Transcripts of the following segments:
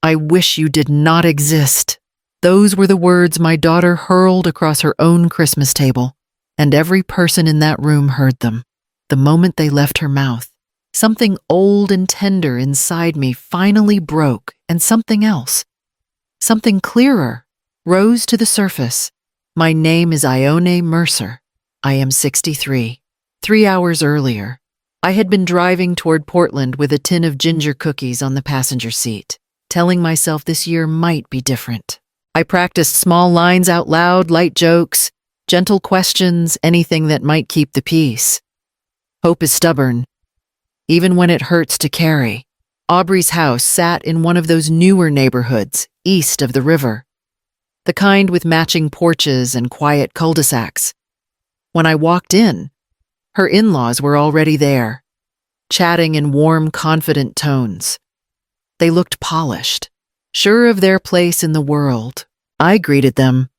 I wish you did not exist. Those were the words my daughter hurled across her own Christmas table, and every person in that room heard them. The moment they left her mouth, something old and tender inside me finally broke, and something else, something clearer, rose to the surface. My name is Ione Mercer. I am 63. 3 hours earlier, I had been driving toward Portland with a tin of ginger cookies on the passenger seat, telling myself this year might be different. I practiced small lines out loud, light jokes, gentle questions, anything that might keep the peace. Hope is stubborn, even when it hurts to carry. Aubrey's house sat in one of those newer neighborhoods, east of the river, the kind with matching porches and quiet cul-de-sacs. When I walked in, her in-laws were already there, chatting in warm, confident tones. They looked polished, sure of their place in the world. I greeted them,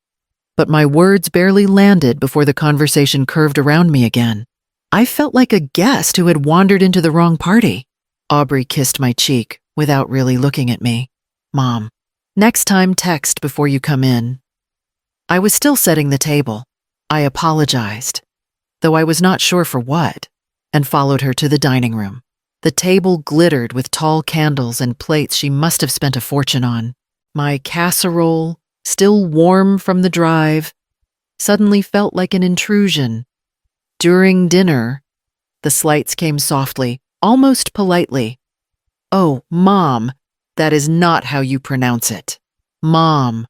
but my words barely landed before the conversation curved around me again. I felt like a guest who had wandered into the wrong party. Aubrey kissed my cheek without really looking at me. Mom, next time text before you come in. I was still setting the table. I apologized, though I was not sure for what, and followed her to the dining room. The table glittered with tall candles and plates she must have spent a fortune on. My casserole, still warm from the drive, suddenly felt like an intrusion. During dinner, the slights came softly, almost politely. Oh, Mom, that is not how you pronounce it. Mom.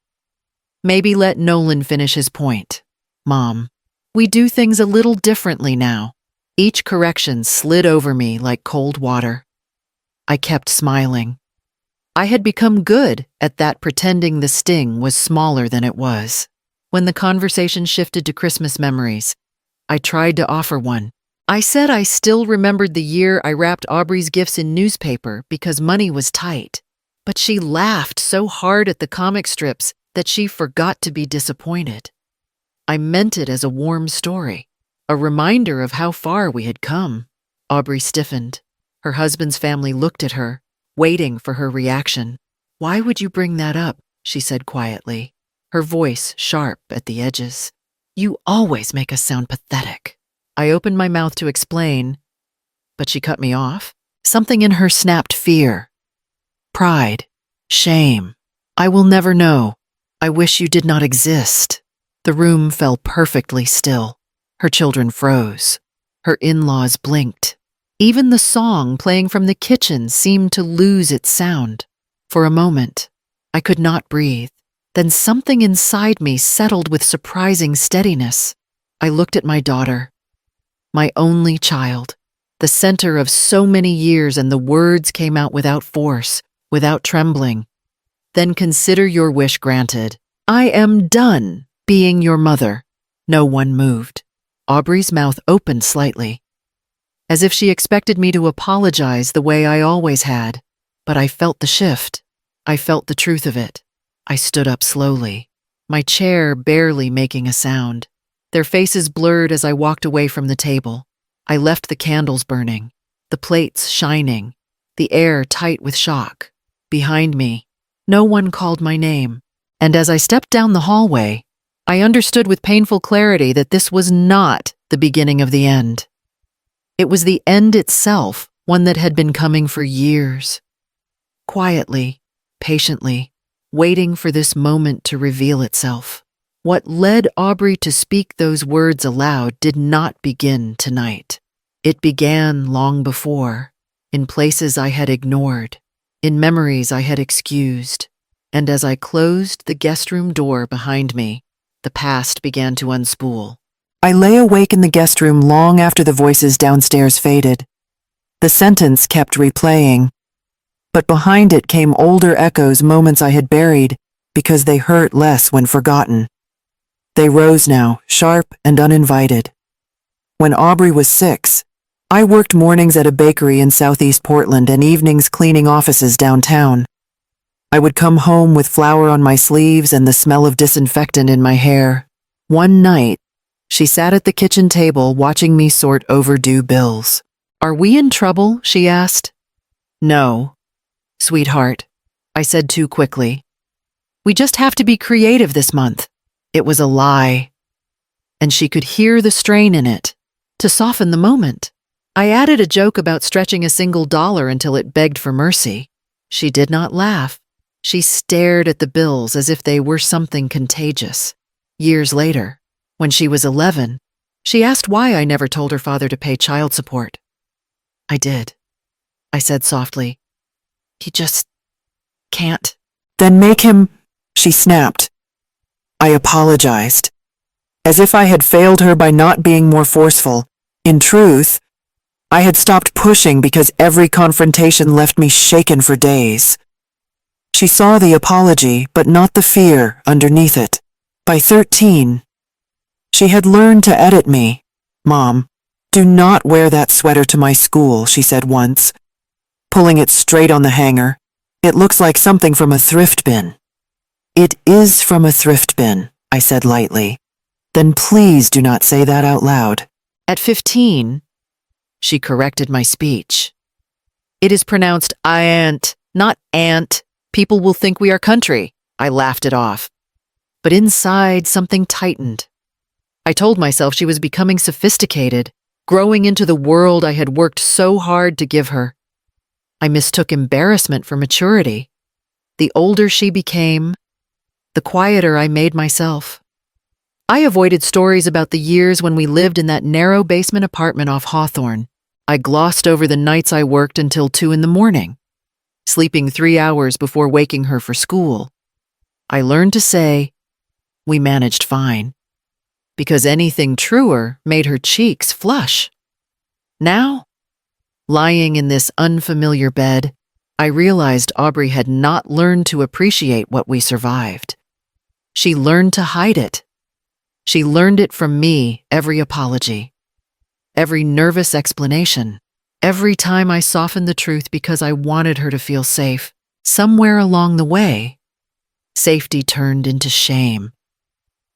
Maybe let Nolan finish his point. Mom, we do things a little differently now. Each correction slid over me like cold water. I kept smiling. I had become good at that, pretending the sting was smaller than it was. When the conversation shifted to Christmas memories, I tried to offer one. I said I still remembered the year I wrapped Aubrey's gifts in newspaper because money was tight. But she laughed so hard at the comic strips that she forgot to be disappointed. I meant it as a warm story, a reminder of how far we had come. Aubrey stiffened. Her husband's family looked at her, waiting for her reaction. Why would you bring that up? She said quietly, her voice sharp at the edges. You always make us sound pathetic. I opened my mouth to explain, but she cut me off. Something in her snapped fear, pride, shame. I will never know. I wish you did not exist. The room fell perfectly still. Her children froze. Her in-laws blinked. Even the song playing from the kitchen seemed to lose its sound. For a moment, I could not breathe. Then something inside me settled with surprising steadiness. I looked at my daughter, my only child, the center of so many years, and the words came out without force, without trembling. Then consider your wish granted. I am done being your mother. No one moved. Aubrey's mouth opened slightly, as if she expected me to apologize the way I always had. But I felt the shift. I felt the truth of it. I stood up slowly, my chair barely making a sound. Their faces blurred as I walked away from the table. I left the candles burning, the plates shining, the air tight with shock. Behind me, no one called my name. And as I stepped down the hallway, I understood with painful clarity that this was not the beginning of the end. It was the end itself, one that had been coming for years. Quietly, patiently, waiting for this moment to reveal itself. What led Aubrey to speak those words aloud did not begin tonight. It began long before, in places I had ignored, in memories I had excused. And as I closed the guest room door behind me, the past began to unspool. I lay awake in the guest room long after the voices downstairs faded. The sentence kept replaying, but behind it came older echoes, moments I had buried because they hurt less when forgotten. They rose now, sharp and uninvited. When Aubrey was 6, I worked mornings at a bakery in Southeast Portland and evenings cleaning offices downtown. I would come home with flour on my sleeves and the smell of disinfectant in my hair. One night, she sat at the kitchen table watching me sort overdue bills. "Are we in trouble?" she asked. "No, sweetheart." I said too quickly. We just have to be creative this month. It was a lie. And she could hear the strain in it. To soften the moment, I added a joke about stretching a single dollar until it begged for mercy. She did not laugh. She stared at the bills as if they were something contagious. Years later, when she was 11, she asked why I never told her father to pay child support. I did. I said softly. He just can't. Then make him, she snapped. I apologized. As if I had failed her by not being more forceful. In truth, I had stopped pushing because every confrontation left me shaken for days. She saw the apology, but not the fear underneath it. By 13, she had learned to edit me. Mom, do not wear that sweater to my school, she said once, pulling it straight on the hanger. It looks like something from a thrift bin. It is from a thrift bin, I said lightly. Then please do not say that out loud. At 15, she corrected my speech. It is pronounced "iant," not "ant." People will think we are country. I laughed it off. But inside, something tightened. I told myself she was becoming sophisticated, growing into the world I had worked so hard to give her. I mistook embarrassment for maturity. The older she became, the quieter I made myself. I avoided stories about the years when we lived in that narrow basement apartment off Hawthorne. I glossed over the nights I worked until 2 in the morning, sleeping 3 hours before waking her for school. I learned to say, we managed fine, because anything truer made her cheeks flush. Now, lying in this unfamiliar bed, I realized Aubrey had not learned to appreciate what we survived. She learned to hide it. She learned it from me, every apology, every nervous explanation, every time I softened the truth because I wanted her to feel safe. Somewhere along the way, safety turned into shame,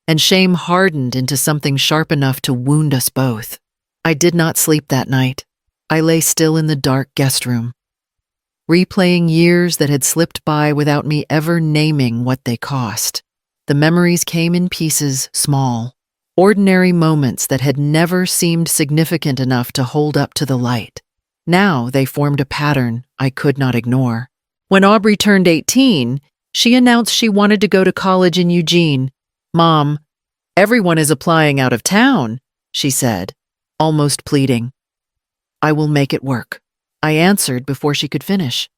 and shame hardened into something sharp enough to wound us both. I did not sleep that night. I lay still in the dark guest room, replaying years that had slipped by without me ever naming what they cost. The memories came in pieces, small, ordinary moments that had never seemed significant enough to hold up to the light. Now they formed a pattern I could not ignore. When Aubrey turned 18, she announced she wanted to go to college in Eugene. "Mom, everyone is applying out of town," she said, almost pleading. "I will make it work," I answered before she could finish.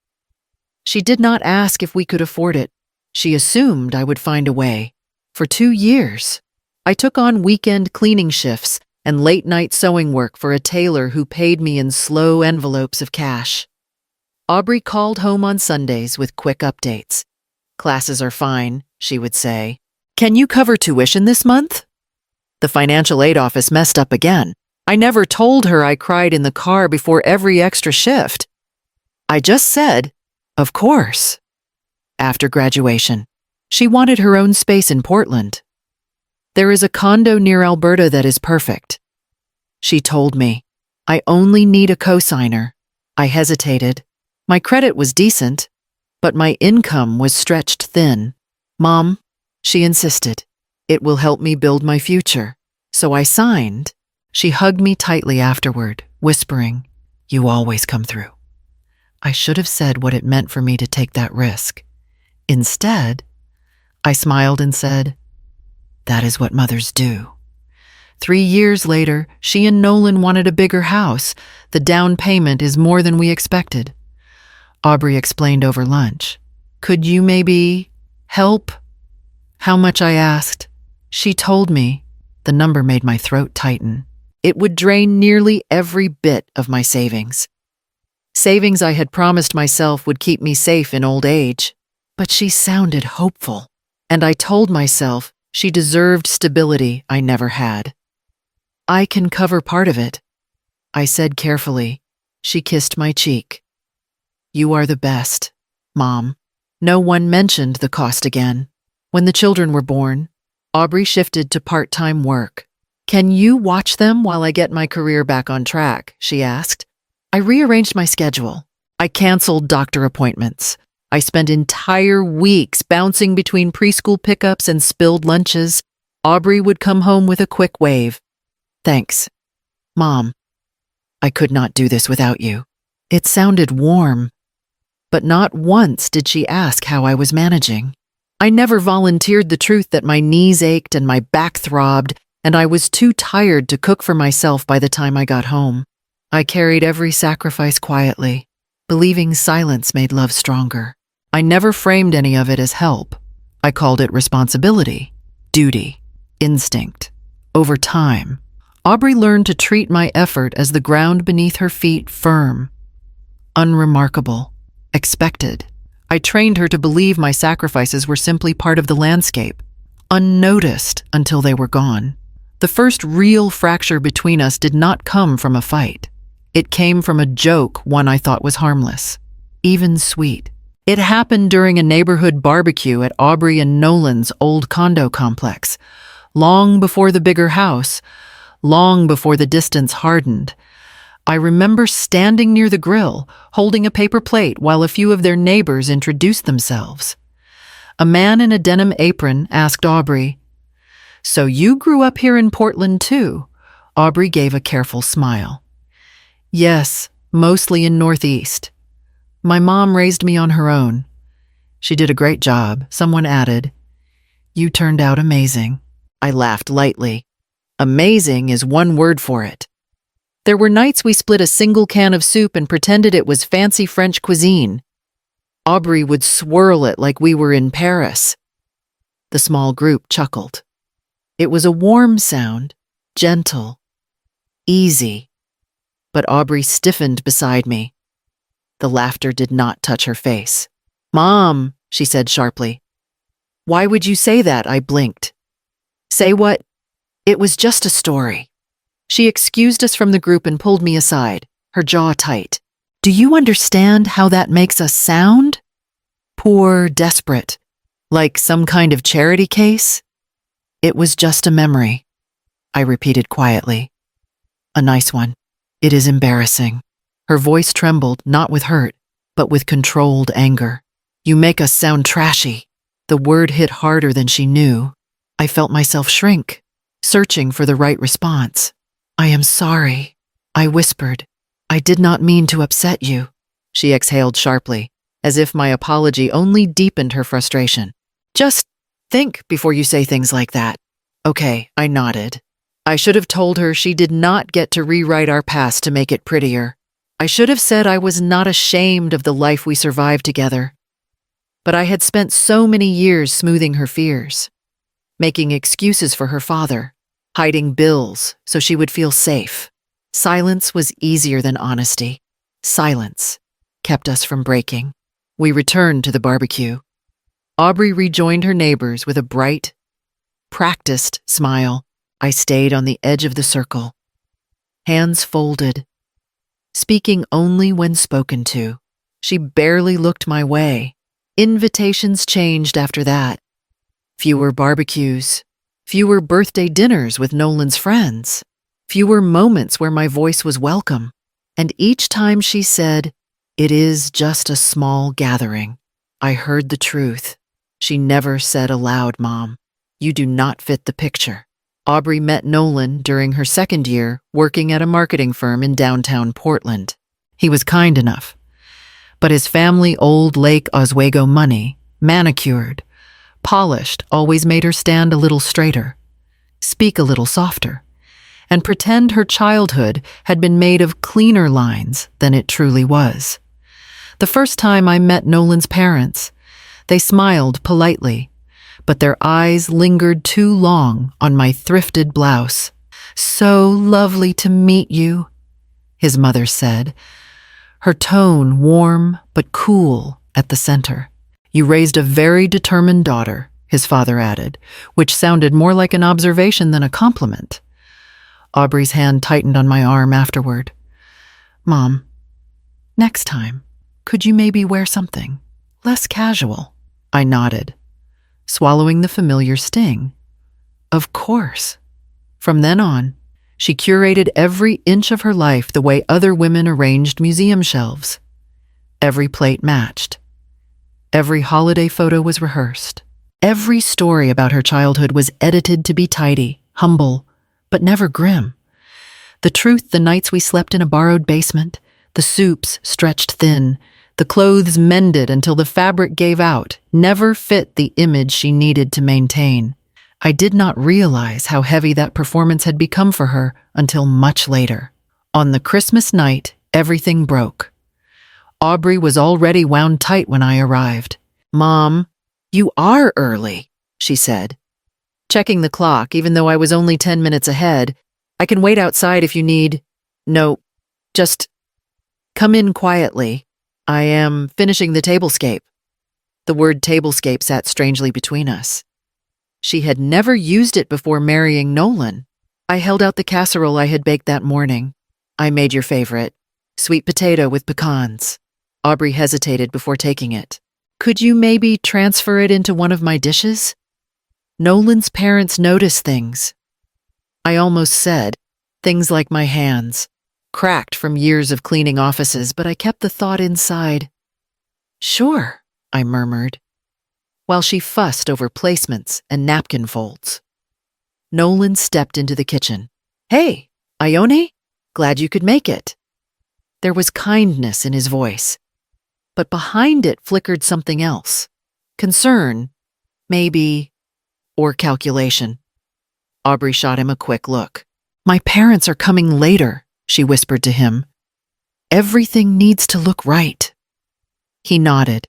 She did not ask if we could afford it. She assumed I would find a way. For 2 years, I took on weekend cleaning shifts and late-night sewing work for a tailor who paid me in slow envelopes of cash. Aubrey called home on Sundays with quick updates. "Classes are fine," she would say. "Can you cover tuition this month?" The financial aid office messed up again. I never told her I cried in the car before every extra shift. I just said, "Of course." After graduation, she wanted her own space in Portland. "There is a condo near Alberta that is perfect," she told me. "I only need a cosigner." I hesitated. My credit was decent, but my income was stretched thin. "Mom," she insisted, "it will help me build my future." So I signed. She hugged me tightly afterward, whispering, "You always come through." I should have said what it meant for me to take that risk. Instead, I smiled and said, "That is what mothers do." 3 years later, she and Nolan wanted a bigger house. The down payment is more than we expected. Aubrey explained over lunch. "Could you maybe help?" How much, I asked. She told me. The number made my throat tighten. It would drain nearly every bit of my savings. Savings I had promised myself would keep me safe in old age. But she sounded hopeful, and I told myself she deserved stability I never had. "I can cover part of it," I said carefully. She kissed my cheek. "You are the best, Mom." No one mentioned the cost again. When the children were born, Aubrey shifted to part-time work. "Can you watch them while I get my career back on track?" she asked. I rearranged my schedule. I canceled doctor appointments. I spent entire weeks bouncing between preschool pickups and spilled lunches. Aubrey would come home with a quick wave. Thanks, Mom. I could not do this without you. It sounded warm, but not once did she ask how I was managing. I never volunteered the truth that my knees ached and my back throbbed, and I was too tired to cook for myself by the time I got home. I carried every sacrifice quietly, believing silence made love stronger. I never framed any of it as help. I called it responsibility, duty, instinct. Over time, Aubrey learned to treat my effort as the ground beneath her feet firm, unremarkable, expected. I trained her to believe my sacrifices were simply part of the landscape, unnoticed until they were gone. The first real fracture between us did not come from a fight. It came from a joke one I thought was harmless, even sweet. It happened during a neighborhood barbecue at Aubrey and Nolan's old condo complex, long before the bigger house, long before the distance hardened. I remember standing near the grill, holding a paper plate while a few of their neighbors introduced themselves. A man in a denim apron asked Aubrey, "So you grew up here in Portland too?" Aubrey gave a careful smile. "Yes, mostly in Northeast. My mom raised me on her own. She did a great job," someone added. "You turned out amazing." I laughed lightly. Amazing is one word for it. There were nights we split a single can of soup and pretended it was fancy French cuisine. Aubrey would swirl it like we were in Paris. The small group chuckled. It was a warm sound, gentle, easy. But Aubrey stiffened beside me. The laughter did not touch her face. "Mom," she said sharply. "Why would you say that?" I blinked. "Say what?" "It was just a story." She excused us from the group and pulled me aside, her jaw tight. "Do you understand how that makes us sound? Poor, desperate, like some kind of charity case?" "It was just a memory," I repeated quietly. "A nice one. It is embarrassing." Her voice trembled, not with hurt, but with controlled anger. "You make us sound trashy." The word hit harder than she knew. I felt myself shrink, searching for the right response. "I am sorry," I whispered. "I did not mean to upset you." She exhaled sharply, as if my apology only deepened her frustration. "Just think before you say things like that." "Okay," I nodded. I should have told her she did not get to rewrite our past to make it prettier. I should have said I was not ashamed of the life we survived together. But I had spent so many years smoothing her fears, making excuses for her father, hiding bills so she would feel safe. Silence was easier than honesty. Silence kept us from breaking. We returned to the barbecue. Aubrey rejoined her neighbors with a bright, practiced smile. I stayed on the edge of the circle, hands folded, speaking only when spoken to. She barely looked my way. Invitations changed after that. Fewer barbecues, fewer birthday dinners with Nolan's friends, fewer moments where my voice was welcome. And each time she said, "It is just a small gathering," I heard the truth. She never said aloud, "Mom, you do not fit the picture." Aubrey met Nolan during her second year working at a marketing firm in downtown Portland. He was kind enough, but his family old Lake Oswego money, manicured, polished, always made her stand a little straighter, speak a little softer, and pretend her childhood had been made of cleaner lines than it truly was. The first time I met Nolan's parents, they smiled politely, but their eyes lingered too long on my thrifted blouse. "So lovely to meet you," his mother said, her tone warm but cool at the center. "You raised a very determined daughter," his father added, which sounded more like an observation than a compliment. Aubrey's hand tightened on my arm afterward. "Mom, next time, could you maybe wear something less casual?" I nodded, swallowing the familiar sting. Of course. From then on, she curated every inch of her life the way other women arranged museum shelves. Every plate matched. Every holiday photo was rehearsed. Every story about her childhood was edited to be tidy, humble, but never grim. The truth, the nights we slept in a borrowed basement, the soups stretched thin, the clothes mended until the fabric gave out, never fit the image she needed to maintain. I did not realize how heavy that performance had become for her until much later. On the Christmas night, everything broke. Aubrey was already wound tight when I arrived. "Mom, you are early," she said. Checking the clock, even though I was only 10 minutes ahead. "I can wait outside if you need." "No, just come in quietly. I am finishing the tablescape." The word tablescape sat strangely between us. She had never used it before marrying Nolan. I held out the casserole I had baked that morning. "I made your favorite, sweet potato with pecans." Aubrey hesitated before taking it. "Could you maybe transfer it into one of my dishes?" Nolan's parents notice things. I almost said, things like my hands, cracked from years of cleaning offices, but I kept the thought inside. "Sure," I murmured, while she fussed over placements and napkin folds. Nolan stepped into the kitchen. "Hey, Ione, glad you could make it." There was kindness in his voice, but behind it flickered something else. Concern, maybe, or calculation. Aubrey shot him a quick look. "My parents are coming later," she whispered to him. "Everything needs to look right." He nodded,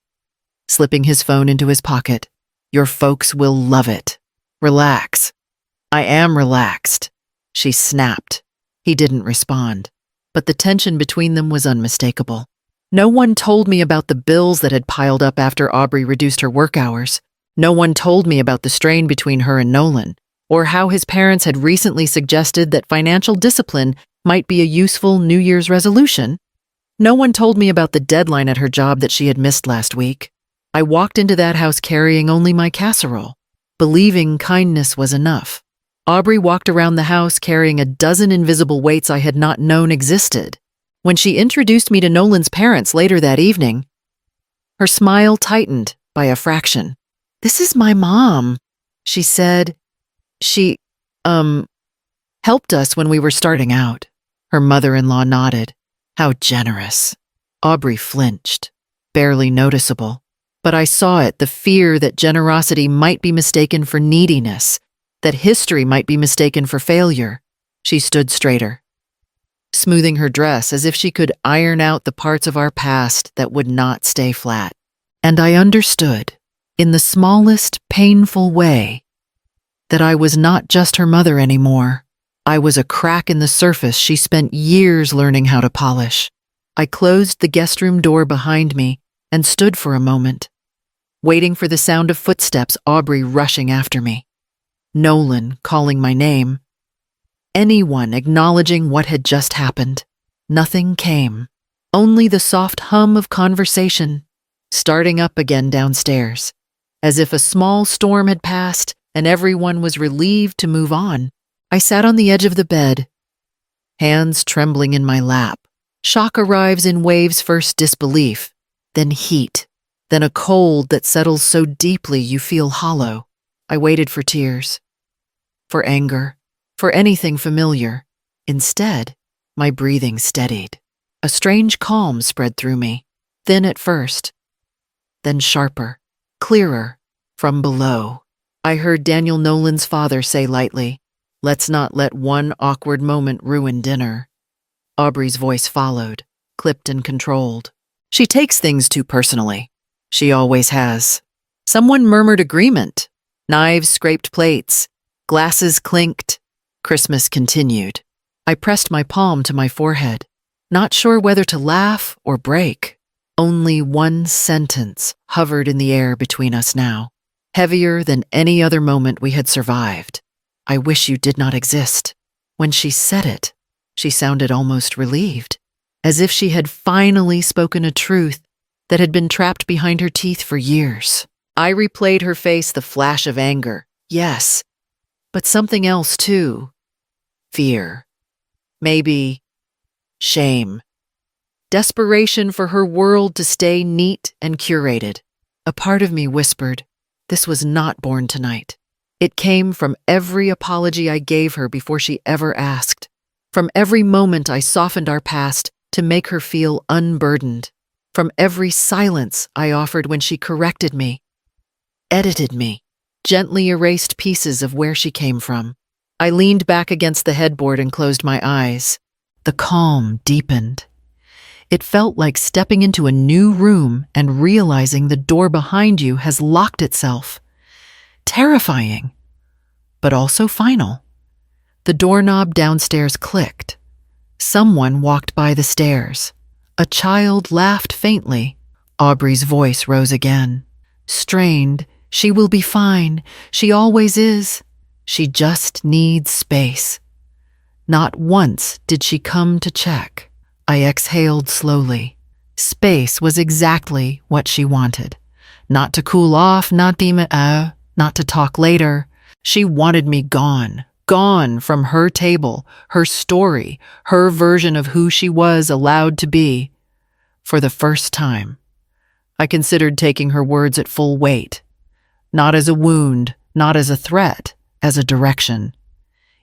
slipping his phone into his pocket. "Your folks will love it. Relax." "I am relaxed," she snapped. He didn't respond, but the tension between them was unmistakable. No one told me about the bills that had piled up after Aubrey reduced her work hours. No one told me about the strain between her and Nolan, or how his parents had recently suggested that financial discipline might be a useful New Year's resolution. No one told me about the deadline at her job that she had missed last week. I walked into that house carrying only my casserole, believing kindness was enough. Aubrey walked around the house carrying a dozen invisible weights I had not known existed. When she introduced me to Nolan's parents later that evening, her smile tightened by a fraction. "This is my mom," she said. She, helped us when we were starting out." Her mother-in-law nodded. "How generous." Aubrey flinched, barely noticeable. But I saw it, the fear that generosity might be mistaken for neediness, that history might be mistaken for failure. She stood straighter, smoothing her dress as if she could iron out the parts of our past that would not stay flat. And I understood, in the smallest, painful way, that I was not just her mother anymore. I was a crack in the surface she spent years learning how to polish. I closed the guest room door behind me and stood for a moment, waiting for the sound of footsteps, Aubrey rushing after me, Nolan calling my name, anyone acknowledging what had just happened. Nothing came, only the soft hum of conversation, starting up again downstairs, as if a small storm had passed and everyone was relieved to move on. I sat on the edge of the bed, hands trembling in my lap. Shock arrives in waves, first disbelief, then heat, then a cold that settles so deeply you feel hollow. I waited for tears, for anger, for anything familiar. Instead, my breathing steadied. A strange calm spread through me, thin at first, then sharper, clearer, from below. I heard Daniel Nolan's father say lightly, "Let's not let one awkward moment ruin dinner." Aubrey's voice followed, clipped and controlled. "She takes things too personally. She always has." Someone murmured agreement. Knives scraped plates. Glasses clinked. Christmas continued. I pressed my palm to my forehead, not sure whether to laugh or break. Only one sentence hovered in the air between us now, heavier than any other moment we had survived. "I wish you did not exist." When she said it, she sounded almost relieved, as if she had finally spoken a truth that had been trapped behind her teeth for years. I replayed her face, the flash of anger. Yes, but something else too. Fear. Maybe shame. Desperation for her world to stay neat and curated. A part of me whispered, this was not born tonight. It came from every apology I gave her before she ever asked, from every moment I softened our past to make her feel unburdened, from every silence I offered when she corrected me, edited me, gently erased pieces of where she came from. I leaned back against the headboard and closed my eyes. The calm deepened. It felt like stepping into a new room and realizing the door behind you has locked itself. Terrifying, but also final. The doorknob downstairs clicked. Someone walked by the stairs. A child laughed faintly. Aubrey's voice rose again. Strained, she will be fine. She always is. She just needs space. Not once did she come to check. I exhaled slowly. Space was exactly what she wanted. Not to cool off, not to talk later. She wanted me gone. Gone from her table, her story, her version of who she was allowed to be. For the first time, I considered taking her words at full weight. Not as a wound, not as a threat, as a direction.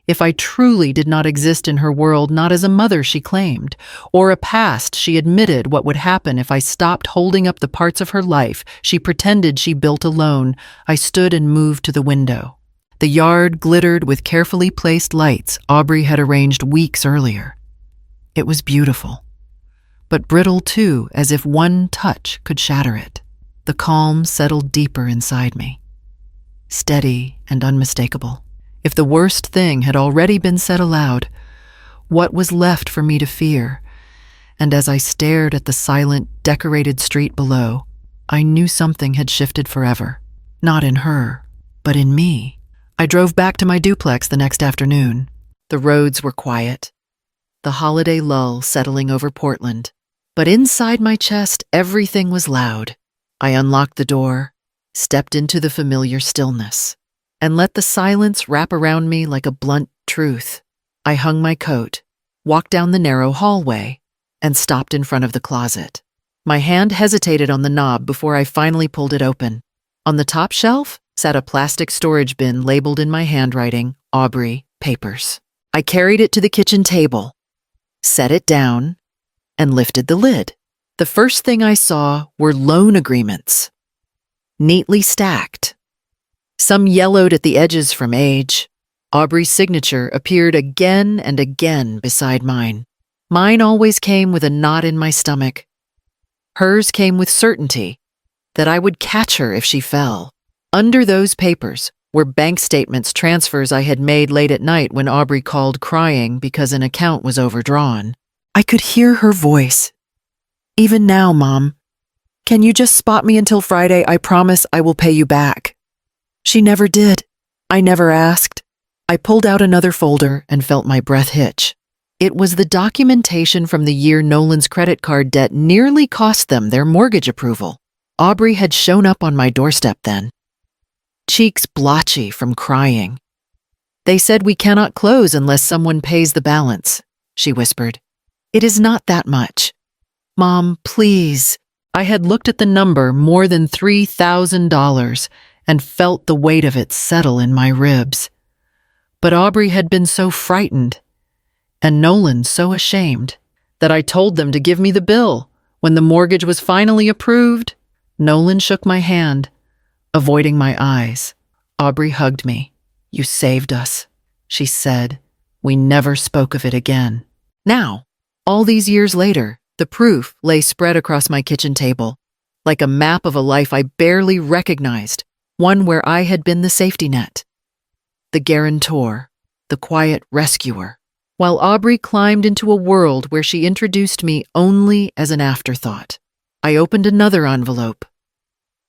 If I truly did not exist in her world, not as a mother she claimed, or a past she admitted what would happen if I stopped holding up the parts of her life she pretended she built alone, I stood and moved to the window. The yard glittered with carefully placed lights Aubrey had arranged weeks earlier. It was beautiful, but brittle too, as if one touch could shatter it. The calm settled deeper inside me, steady and unmistakable. If the worst thing had already been said aloud, what was left for me to fear? And as I stared at the silent, decorated street below, I knew something had shifted forever. Not in her, but in me. I drove back to my duplex the next afternoon. The roads were quiet, the holiday lull settling over Portland. But inside my chest, everything was loud. I unlocked the door, stepped into the familiar stillness, and let the silence wrap around me like a blunt truth. I hung my coat, walked down the narrow hallway, and stopped in front of the closet. My hand hesitated on the knob before I finally pulled it open. On the top shelf sat a plastic storage bin labeled in my handwriting, Aubrey Papers. I carried it to the kitchen table, set it down, and lifted the lid. The first thing I saw were loan agreements, neatly stacked. Some yellowed at the edges from age. Aubrey's signature appeared again and again beside mine. Mine always came with a knot in my stomach. Hers came with certainty that I would catch her if she fell. Under those papers were bank statements, transfers I had made late at night when Aubrey called crying because an account was overdrawn. I could hear her voice. Even now, Mom, can you just spot me until Friday? I promise I will pay you back. She never did. I never asked. I pulled out another folder and felt my breath hitch. It was the documentation from the year Nolan's credit card debt nearly cost them their mortgage approval. Aubrey had shown up on my doorstep then, cheeks blotchy from crying. They said we cannot close unless someone pays the balance, she whispered. It is not that much. Mom, please. I had looked at the number, more than $3,000, and felt the weight of it settle in my ribs. But Aubrey had been so frightened, and Nolan so ashamed, that I told them to give me the bill. When the mortgage was finally approved, Nolan shook my hand, avoiding my eyes. Aubrey hugged me. You saved us, she said. We never spoke of it again. Now, all these years later, the proof lay spread across my kitchen table, like a map of a life I barely recognized, one where I had been the safety net, the guarantor, the quiet rescuer, while Aubrey climbed into a world where she introduced me only as an afterthought. I opened another envelope.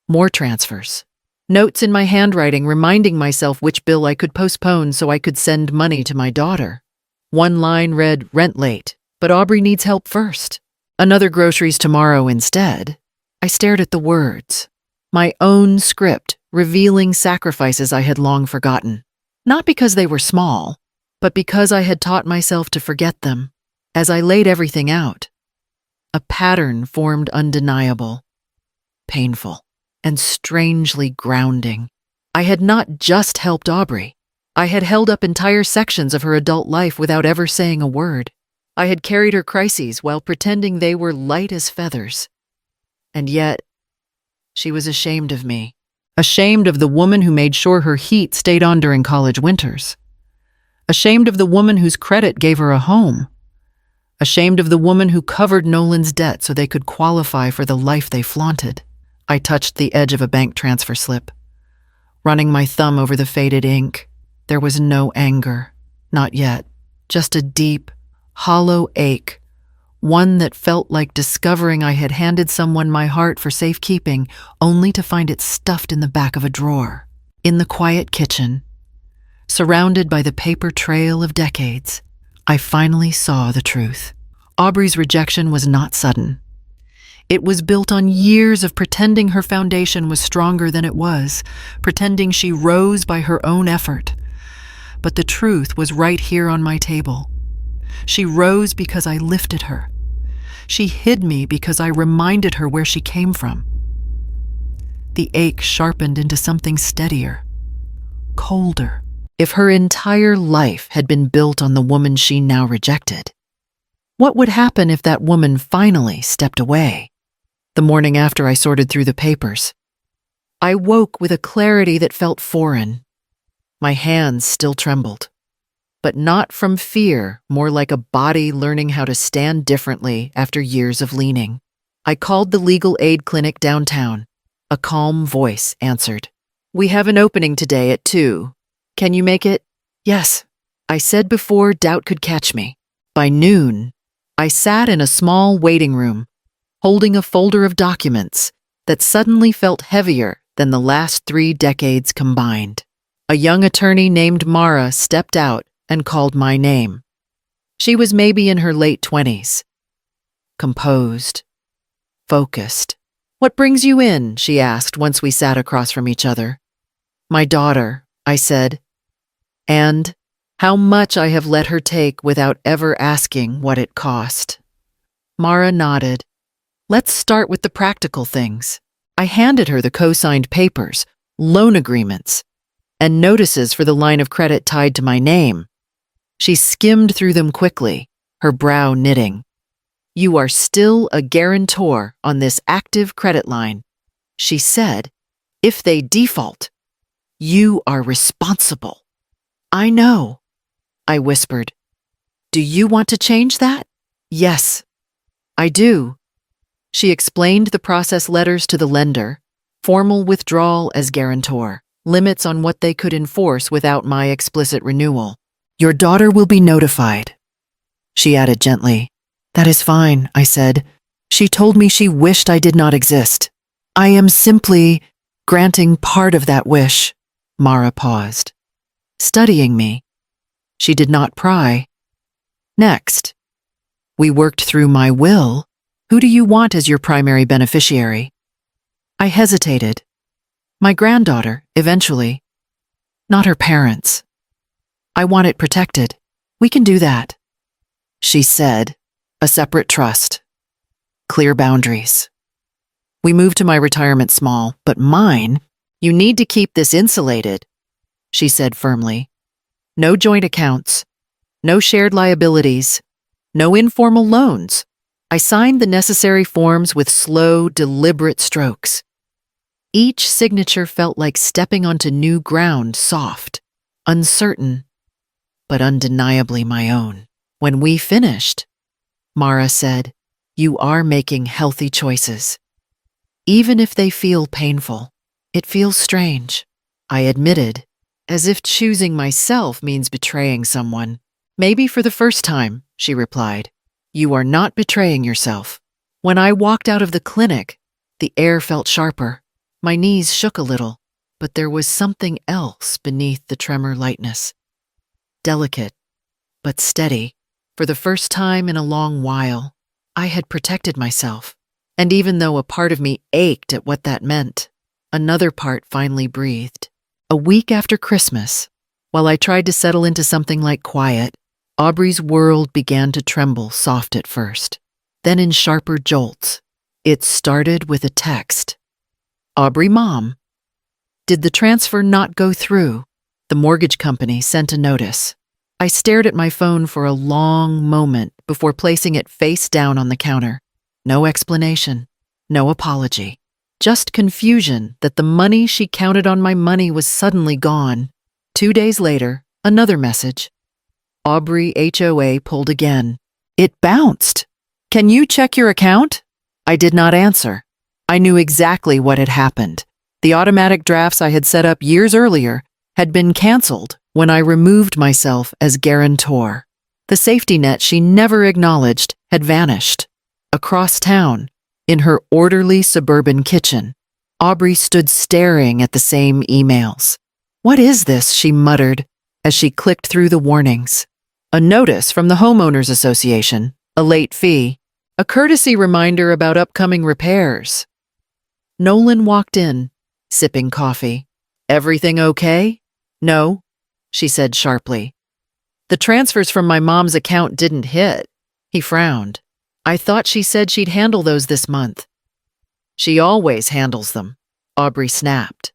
More transfers. Notes in my handwriting reminding myself which bill I could postpone so I could send money to my daughter. One line read, rent late, but Aubrey needs help first. Another groceries tomorrow instead. I stared at the words. My own script, revealing sacrifices I had long forgotten. Not because they were small, but because I had taught myself to forget them. As I laid everything out, a pattern formed undeniable, painful. and strangely grounding. I had not just helped Aubrey. I had held up entire sections of her adult life without ever saying a word. I had carried her crises while pretending they were light as feathers. And yet, she was ashamed of me. Ashamed of the woman who made sure her heat stayed on during college winters. Ashamed of the woman whose credit gave her a home. Ashamed of the woman who covered Nolan's debt so they could qualify for the life they flaunted. I touched the edge of a bank transfer slip. Running my thumb over the faded ink, there was no anger. Not yet. Just a deep, hollow ache. One that felt like discovering I had handed someone my heart for safekeeping, only to find it stuffed in the back of a drawer. In the quiet kitchen, surrounded by the paper trail of decades, I finally saw the truth. Aubrey's rejection was not sudden. It was built on years of pretending her foundation was stronger than it was, pretending she rose by her own effort. But the truth was right here on my table. She rose because I lifted her. She hid me because I reminded her where she came from. The ache sharpened into something steadier, colder. If her entire life had been built on the woman she now rejected, what would happen if that woman finally stepped away? The morning after I sorted through the papers, I woke with a clarity that felt foreign. My hands still trembled, but not from fear, more like a body learning how to stand differently after years of leaning. I called the legal aid clinic downtown. A calm voice answered. "We have an opening today at 2. Can you make it?" "Yes," I said before doubt could catch me. By noon, I sat in a small waiting room, holding a folder of documents that suddenly felt heavier than the last 3 decades combined. A young attorney named Mara stepped out and called my name. She was maybe in her late 20s. Composed. Focused. "What brings you in?" she asked once we sat across from each other. "My daughter," I said, "and how much I have let her take without ever asking what it cost." Mara nodded. "Let's start with the practical things." I handed her the co-signed papers, loan agreements, and notices for the line of credit tied to my name. She skimmed through them quickly, her brow knitting. "You are still a guarantor on this active credit line," she said. "If they default, you are responsible." "I know," I whispered. "Do you want to change that?" "Yes, I do." She explained the process letters to the lender, formal withdrawal as guarantor, limits on what they could enforce without my explicit renewal. "Your daughter will be notified," she added gently. "That is fine," I said. "She told me she wished I did not exist. I am simply granting part of that wish." Mara paused, studying me. She did not pry. "Next, we worked through my will. Who do you want as your primary beneficiary?" I hesitated. "My granddaughter, eventually. Not her parents. I want it protected. We can do that." She said, "A separate trust. Clear boundaries. We moved to my retirement small, but mine, you need to keep this insulated," she said firmly. "No joint accounts, no shared liabilities, no informal loans." I signed the necessary forms with slow, deliberate strokes. Each signature felt like stepping onto new ground, soft, uncertain, but undeniably my own. When we finished, Mara said, "You are making healthy choices. Even if they feel painful, it feels strange," I admitted, as if choosing myself means betraying someone. "Maybe for the first time," she replied. "You are not betraying yourself." When I walked out of the clinic, the air felt sharper. My knees shook a little, but there was something else beneath the tremor lightness. Delicate, but steady. For the first time in a long while, I had protected myself. And even though a part of me ached at what that meant, another part finally breathed. A week after Christmas, while I tried to settle into something like quiet, Aubrey's world began to tremble soft at first, then in sharper jolts. It started with a text. Aubrey, Mom. Did the transfer not go through? The mortgage company sent a notice. I stared at my phone for a long moment before placing it face down on the counter. No explanation, no apology. Just confusion that the money she counted on my money was suddenly gone. 2 days later, another message. Aubrey HOA pulled again. It bounced. Can you check your account? I did not answer. I knew exactly what had happened. The automatic drafts I had set up years earlier had been canceled when I removed myself as guarantor. The safety net she never acknowledged had vanished. Across town, in her orderly suburban kitchen, Aubrey stood staring at the same emails. What is this? She muttered as she clicked through the warnings. A notice from the Homeowners Association, a late fee, a courtesy reminder about upcoming repairs. Nolan walked in, sipping coffee. Everything okay? No, she said sharply. The transfers from my mom's account didn't hit. He frowned. I thought she said she'd handle those this month. She always handles them, Aubrey snapped,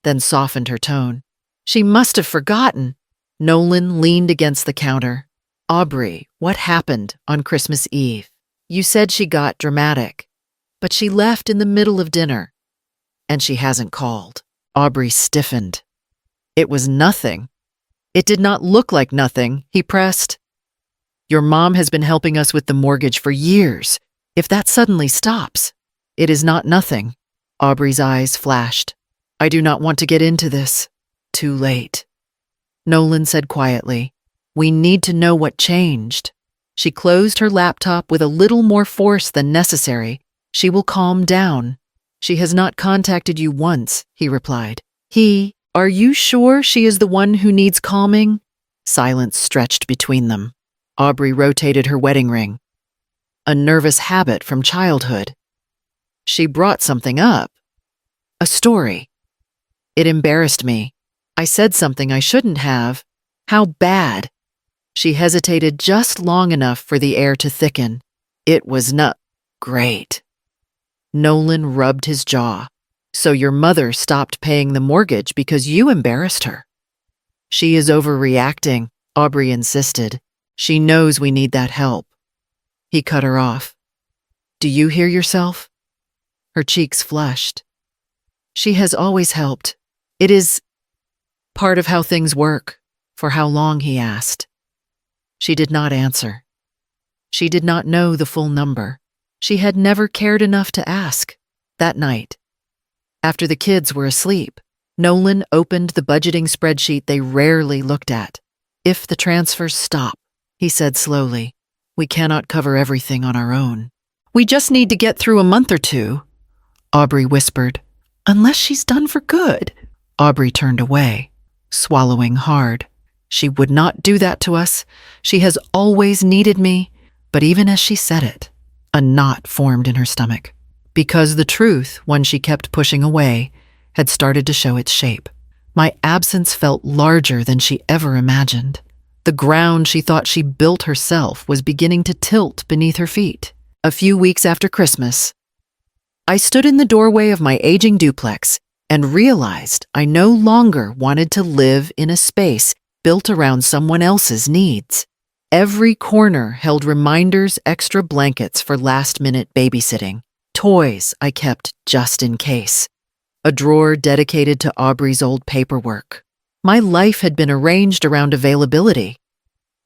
then softened her tone. She must have forgotten. Nolan leaned against the counter. Aubrey, what happened on Christmas Eve? You said she got dramatic, but she left in the middle of dinner, and she hasn't called. Aubrey stiffened. It was nothing. It did not look like nothing, he pressed. Your mom has been helping us with the mortgage for years. If that suddenly stops, it is not nothing. Aubrey's eyes flashed. I do not want to get into this. Too late. Nolan said quietly, we need to know what changed. She closed her laptop with a little more force than necessary. She will calm down. She has not contacted you once, he replied. Are you sure she is the one who needs calming? Silence stretched between them. Aubrey rotated her wedding ring. A nervous habit from childhood. She brought something up. A story. It embarrassed me. I said something I shouldn't have. How bad? She hesitated just long enough for the air to thicken. It was not great. Nolan rubbed his jaw. So your mother stopped paying the mortgage because you embarrassed her. She is overreacting, Aubrey insisted. She knows we need that help. He cut her off. Do you hear yourself? Her cheeks flushed. She has always helped. It is part of how things work. For how long, he asked. She did not answer. She did not know the full number. She had never cared enough to ask. That night, after the kids were asleep, Nolan opened the budgeting spreadsheet they rarely looked at. If the transfers stop, he said slowly, we cannot cover everything on our own. We just need to get through a month or two, Aubrey whispered. Unless she's done for good. Aubrey turned away, swallowing hard. She would not do that to us. She has always needed me. But even as she said it, a knot formed in her stomach. Because the truth, one she kept pushing away, had started to show its shape. My absence felt larger than she ever imagined. The ground she thought she built herself was beginning to tilt beneath her feet. A few weeks after Christmas, I stood in the doorway of my aging duplex and realized I no longer wanted to live in a space built around someone else's needs. Every corner held reminders, extra blankets for last-minute babysitting, toys I kept just in case, a drawer dedicated to Aubrey's old paperwork. My life had been arranged around availability,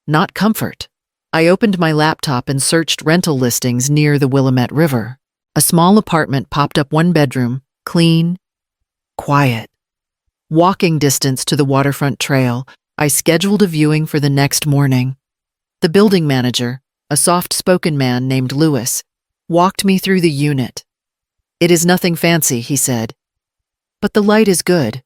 not comfort. I opened my laptop and searched rental listings near the Willamette River. A small apartment popped up, 1 bedroom, clean, quiet. Walking distance to the waterfront trail, I scheduled a viewing for the next morning. The building manager, a soft-spoken man named Lewis, walked me through the unit. It is nothing fancy, he said, but the light is good.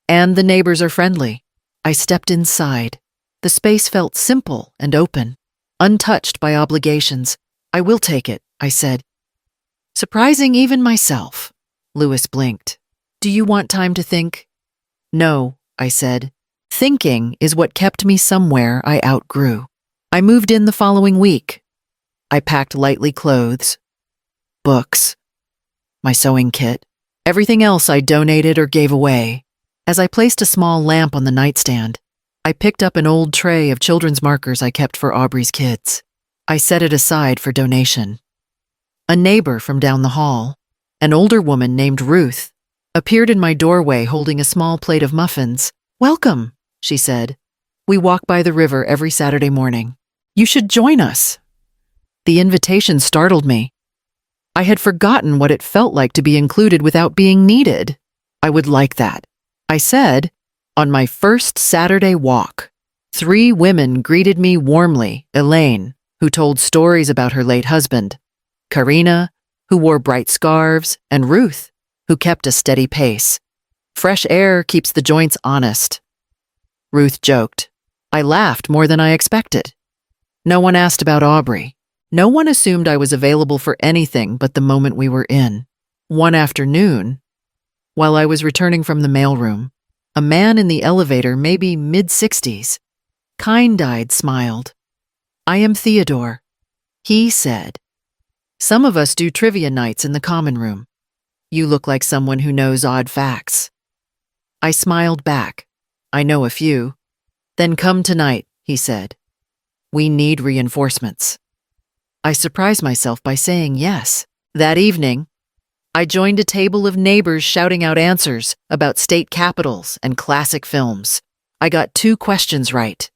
And the neighbors are friendly. I stepped inside. The space felt simple and open, untouched by obligations. I will take it, I said. Surprising even myself. Lewis blinked. Do you want time to think? No, I said. Thinking is what kept me somewhere I outgrew. I moved in the following week. I packed lightly clothes, books, my sewing kit. Everything else I donated or gave away. As I placed a small lamp on the nightstand, I picked up an old tray of children's markers I kept for Aubrey's kids. I set it aside for donation. A neighbor from down the hall, an older woman named Ruth, appeared in my doorway holding a small plate of muffins. "Welcome," she said. "We walk by the river every Saturday morning. You should join us." The invitation startled me. I had forgotten what it felt like to be included without being needed. I would like that, I said. On my first Saturday walk, 3 women greeted me warmly. Elaine, who told stories about her late husband, Karina, who wore bright scarves, and Ruth, who kept a steady pace. Fresh air keeps the joints honest. Ruth joked. I laughed more than I expected. No one asked about Aubrey. No one assumed I was available for anything but the moment we were in. One afternoon, while I was returning from the mailroom, a man in the elevator, maybe mid-60s, kind-eyed, smiled. "I am Theodore," he said. "Some of us do trivia nights in the common room. You look like someone who knows odd facts." I smiled back. "I know a few." "Then come tonight," he said. "We need reinforcements." I surprised myself by saying yes. That evening, I joined a table of neighbors shouting out answers about state capitals and classic films. I got 2 questions right.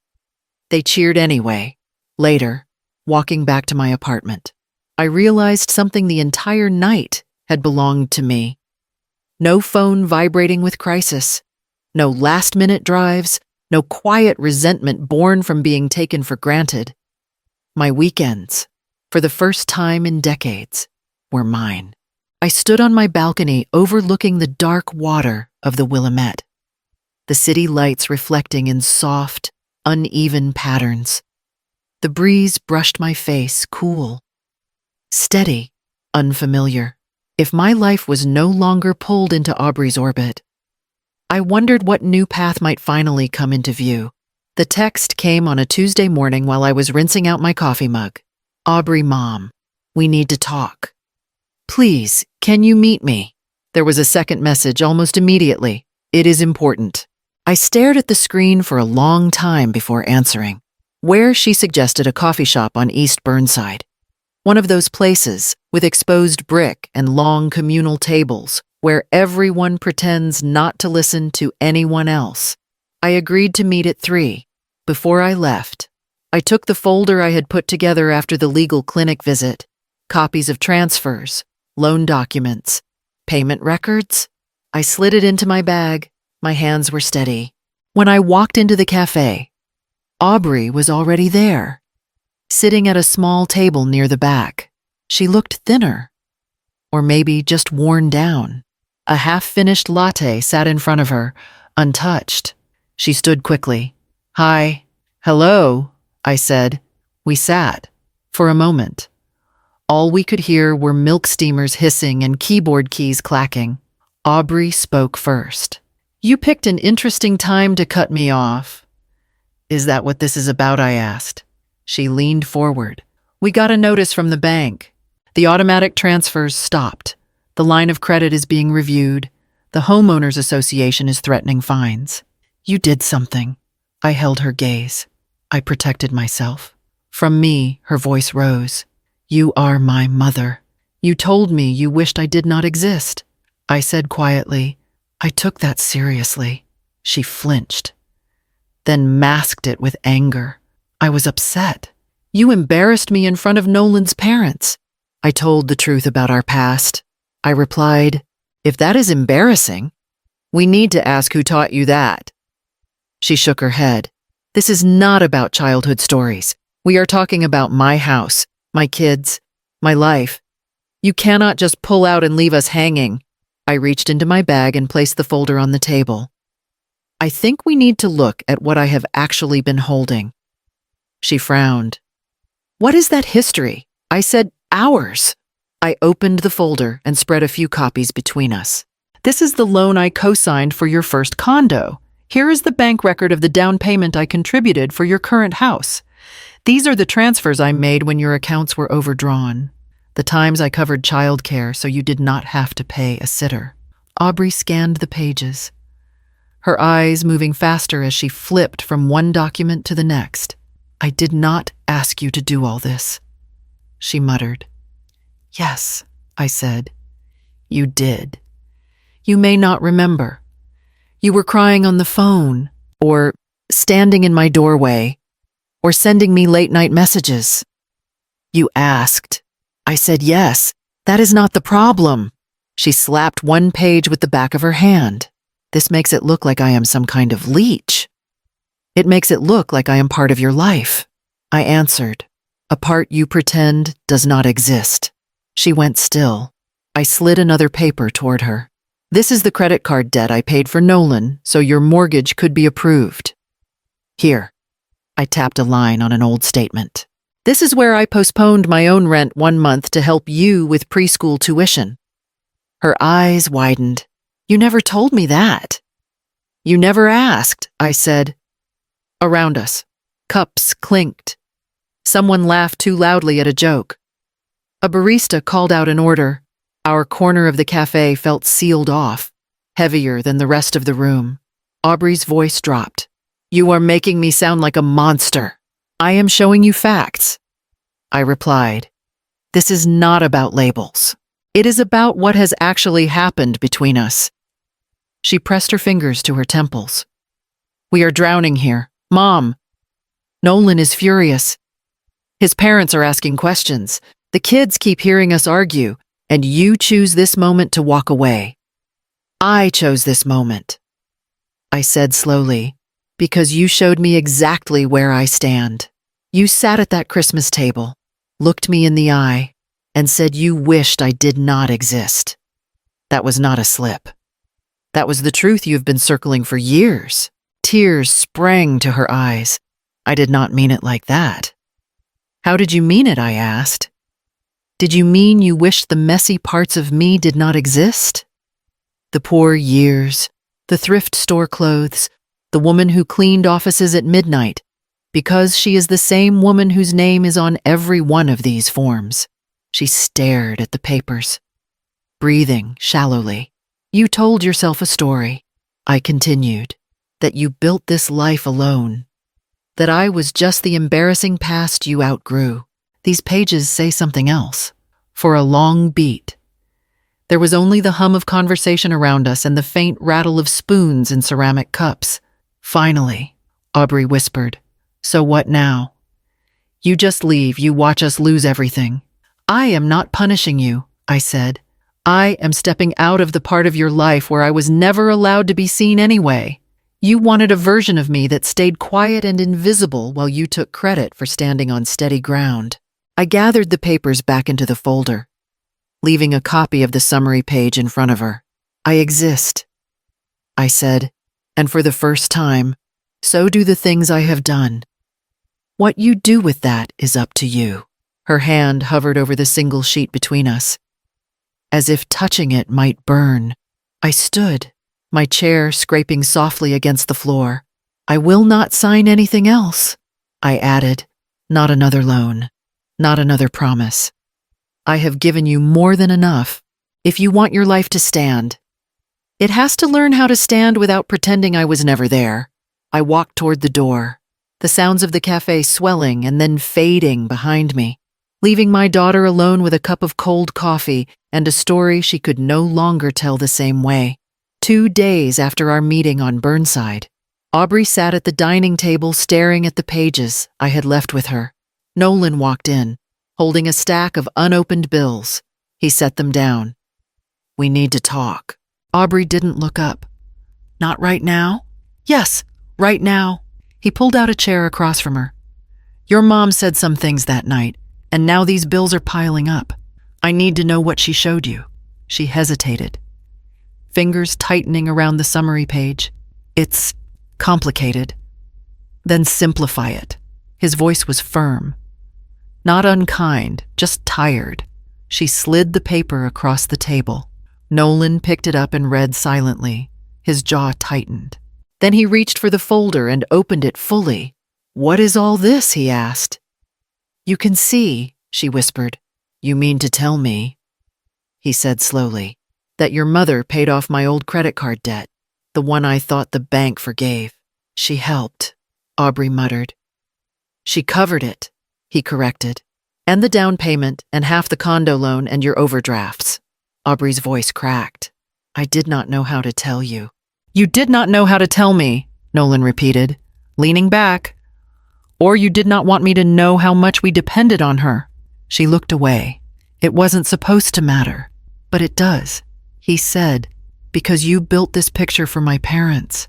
They cheered anyway. Later, walking back to my apartment, I realized something the entire night had belonged to me. No phone vibrating with crisis, no last-minute drives, no quiet resentment born from being taken for granted. My weekends, for the first time in decades, were mine. I stood on my balcony overlooking the dark water of the Willamette, the city lights reflecting in soft, uneven patterns. The breeze brushed my face, cool, steady, unfamiliar. If my life was no longer pulled into Aubrey's orbit, I wondered what new path might finally come into view. The text came on a Tuesday morning while I was rinsing out my coffee mug. "Aubrey, Mom, we need to talk. Please, can you meet me?" There was a second message almost immediately. "It is important." I stared at the screen for a long time before answering. Where, she suggested, a coffee shop on East Burnside. One of those places with exposed brick and long communal tables where everyone pretends not to listen to anyone else. I agreed to meet at 3. Before I left, I took the folder I had put together after the legal clinic visit, copies of transfers, loan documents, payment records. I slid it into my bag. My hands were steady. When I walked into the cafe, Aubrey was already there, sitting at a small table near the back. She looked thinner, or maybe just worn down. A half-finished latte sat in front of her, untouched. She stood quickly. "Hi." "Hello," I said. We sat. For a moment, all we could hear were milk steamers hissing and keyboard keys clacking. Aubrey spoke first. "You picked an interesting time to cut me off." "Is that what this is about?" I asked. She leaned forward. "We got a notice from the bank. The automatic transfers stopped. The line of credit is being reviewed. The homeowners association is threatening fines." "You did something." I held her gaze. I protected myself. From me, her voice rose. "You are my mother. You told me you wished I did not exist." I said quietly, "I took that seriously." She flinched, then masked it with anger. I was upset. "You embarrassed me in front of Nolan's parents." I told the truth about our past. I replied, "If that is embarrassing, we need to ask who taught you that." She shook her head. "This is not about childhood stories. We are talking about my house, my kids, my life. You cannot just pull out and leave us hanging." I reached into my bag and placed the folder on the table. "I think we need to look at what I have actually been holding." She frowned. "What is that history?" I said, "Ours." I opened the folder and spread a few copies between us. "This is the loan I co-signed for your first condo. Here is the bank record of the down payment I contributed for your current house. These are the transfers I made when your accounts were overdrawn. The times I covered childcare so you did not have to pay a sitter." Aubrey scanned the pages, her eyes moving faster as she flipped from one document to the next. "I did not ask you to do all this," she muttered. "Yes," I said. "You did. You may not remember. You were crying on the phone, or standing in my doorway, or sending me late-night messages. You asked. I said yes. That is not the problem." She slapped one page with the back of her hand. "This makes it look like I am some kind of leech. It makes it look like I am part of your life." I answered, "A part you pretend does not exist." She went still. I slid another paper toward her. "This is the credit card debt I paid for Nolan, so your mortgage could be approved. Here." I tapped a line on an old statement. "This is where I postponed my own rent 1 month to help you with preschool tuition." Her eyes widened. "You never told me that." "You never asked," I said. Around us, cups clinked. Someone laughed too loudly at a joke. A barista called out an order. Our corner of the cafe felt sealed off, heavier than the rest of the room. Aubrey's voice dropped. "You are making me sound like a monster. I am showing you facts." I replied, "This is not about labels. It is about what has actually happened between us." She pressed her fingers to her temples. "We are drowning here. Mom." Nolan is furious. His parents are asking questions. The kids keep hearing us argue, and you choose this moment to walk away. I chose this moment. I said slowly, because you showed me exactly where I stand. You sat at that Christmas table, looked me in the eye, and said you wished I did not exist. That was not a slip. That was the truth you've been circling for years. Tears sprang to her eyes. I did not mean it like that. "How did you mean it?" I asked. "Did you mean you wished the messy parts of me did not exist? The poor years, the thrift store clothes, the woman who cleaned offices at midnight, because she is the same woman whose name is on every one of these forms." She stared at the papers, breathing shallowly. "You told yourself a story," I continued, "that you built this life alone, that I was just the embarrassing past you outgrew. These pages say something else." For a long beat, there was only the hum of conversation around us and the faint rattle of spoons in ceramic cups. "Finally," Aubrey whispered, "so what now? You just leave, you watch us lose everything." "I am not punishing you," I said. "I am stepping out of the part of your life where I was never allowed to be seen anyway. You wanted a version of me that stayed quiet and invisible while you took credit for standing on steady ground." I gathered the papers back into the folder, leaving a copy of the summary page in front of her. "I exist," I said, "and for the first time, so do the things I have done. What you do with that is up to you." Her hand hovered over the single sheet between us, as if touching it might burn. I stood, my chair scraping softly against the floor. "I will not sign anything else," I added. "Not another loan. Not another promise. I have given you more than enough. If you want your life to stand, it has to learn how to stand without pretending I was never there." I walked toward the door, the sounds of the cafe swelling and then fading behind me, leaving my daughter alone with a cup of cold coffee and a story she could no longer tell the same way. 2 days after our meeting on Burnside, Aubrey sat at the dining table staring at the pages I had left with her. Nolan walked in, holding a stack of unopened bills. He set them down. "We need to talk." Aubrey didn't look up. "Not right now?" "Yes, right now." He pulled out a chair across from her. "Your mom said some things that night, and now these bills are piling up. I need to know what she showed you." She hesitated, fingers tightening around the summary page. "It's complicated." "Then simplify it." His voice was firm. Not unkind, just tired. She slid the paper across the table. Nolan picked it up and read silently, his jaw tightened. Then he reached for the folder and opened it fully. "What is all this?" he asked. "You can see," she whispered. "You mean to tell me?" He said slowly. that your mother paid off my old credit card debt, the one I thought the bank forgave. She helped, Aubrey muttered. She covered it, he corrected. And the down payment and half the condo loan and your overdrafts. Aubrey's voice cracked. I did not know how to tell you. You did not know how to tell me, Nolan repeated, leaning back. Or you did not want me to know how much we depended on her. She looked away. It wasn't supposed to matter. But it does, he said, because you built this picture for my parents.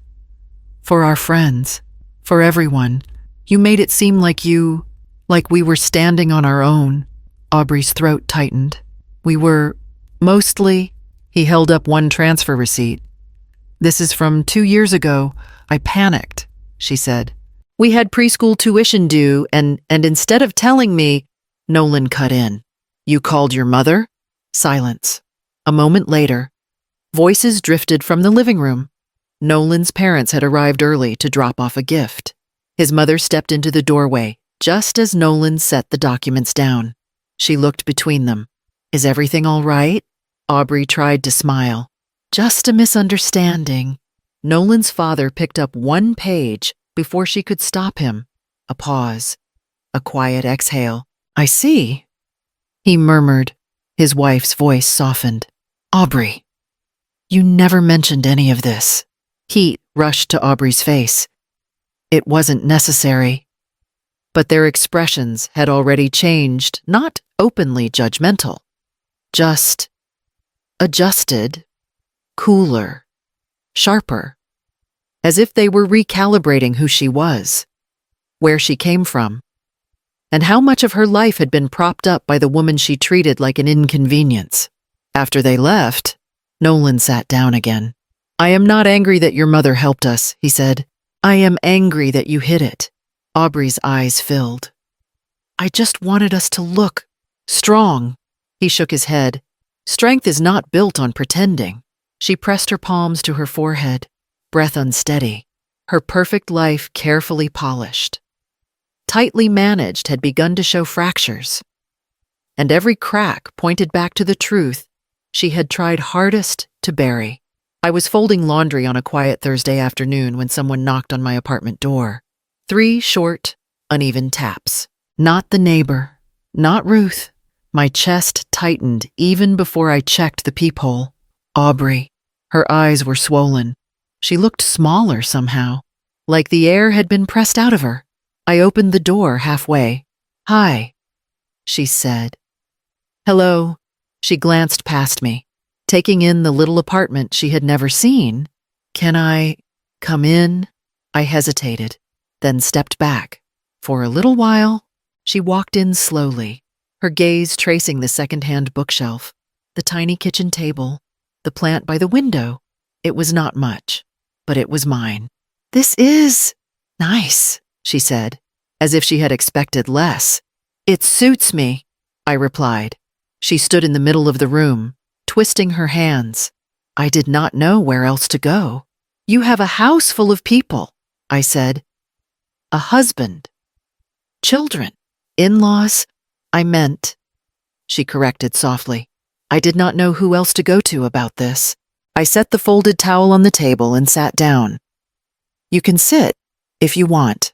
For our friends. For everyone. You made it seem like we were standing on our own. Aubrey's throat tightened. We were, mostly, he held up one transfer receipt. This is from 2 years ago. I panicked, she said. We had preschool tuition due, and instead of telling me, Nolan cut in. You called your mother? Silence. A moment later, voices drifted from the living room. Nolan's parents had arrived early to drop off a gift. His mother stepped into the doorway, just as Nolan set the documents down. She looked between them. Is everything all right? Aubrey tried to smile. Just a misunderstanding. Nolan's father picked up one page before she could stop him. A pause. A quiet exhale. I see, he murmured. His wife's voice softened. Aubrey, you never mentioned any of this. Heat rushed to Aubrey's face. It wasn't necessary. But their expressions had already changed, not openly judgmental. Just adjusted, cooler, sharper, as if they were recalibrating who she was, where she came from, and how much of her life had been propped up by the woman she treated like an inconvenience. After they left, Nolan sat down again. I am not angry that your mother helped us, he said. I am angry that you hid it. Aubrey's eyes filled. I just wanted us to look strong. He shook his head. Strength is not built on pretending. She pressed her palms to her forehead, breath unsteady, her perfect life carefully polished. Tightly managed had begun to show fractures, and every crack pointed back to the truth she had tried hardest to bury. I was folding laundry on a quiet Thursday afternoon when someone knocked on my apartment door. 3 short, uneven taps. Not the neighbor, not Ruth. My chest tightened even before I checked the peephole. Aubrey. Her eyes were swollen. She looked smaller somehow, like the air had been pressed out of her. I opened the door halfway. Hi, she said. Hello. She glanced past me, taking in the little apartment she had never seen. Can I come in? I hesitated, then stepped back. For a little while, she walked in slowly, her gaze tracing the second-hand bookshelf, the tiny kitchen table, the plant by the window. It was not much, but it was mine. This is nice, she said, as if she had expected less. It suits me, I replied. She stood in the middle of the room, twisting her hands. I did not know where else to go. You have a house full of people, I said. A husband. Children. In-laws. I meant. She corrected softly. I did not know who else to go to about this. I set the folded towel on the table and sat down. You can sit, if you want.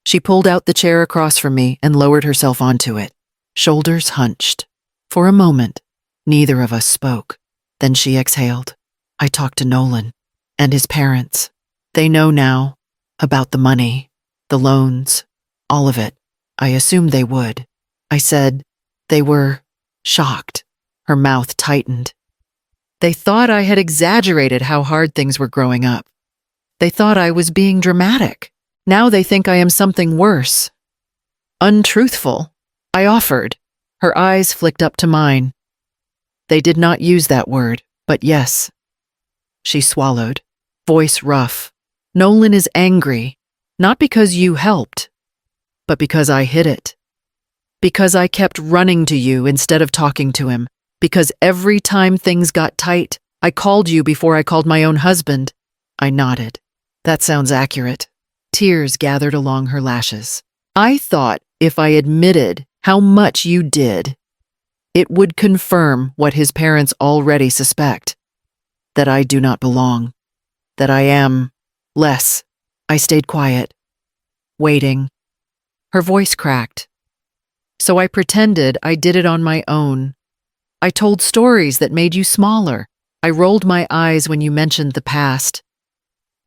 She pulled out the chair across from me and lowered herself onto it, shoulders hunched. For a moment, neither of us spoke. Then she exhaled. I talked to Nolan and his parents. They know now about the money, the loans, all of it. I assumed they would. I said they were shocked. Her mouth tightened. They thought I had exaggerated how hard things were growing up. They thought I was being dramatic. Now they think I am something worse. Untruthful, I offered. Her eyes flicked up to mine. They did not use that word, but yes. She swallowed, voice rough. Nolan is angry, not because you helped, but because I hid it. Because I kept running to you instead of talking to him. Because every time things got tight, I called you before I called my own husband. I nodded. That sounds accurate. Tears gathered along her lashes. I thought if I admitted how much you did, It would confirm what his parents already suspect, that I do not belong, that I am less. I stayed quiet, waiting. Her voice cracked. So I pretended I did it on my own. I told stories that made you smaller. I rolled my eyes when you mentioned the past.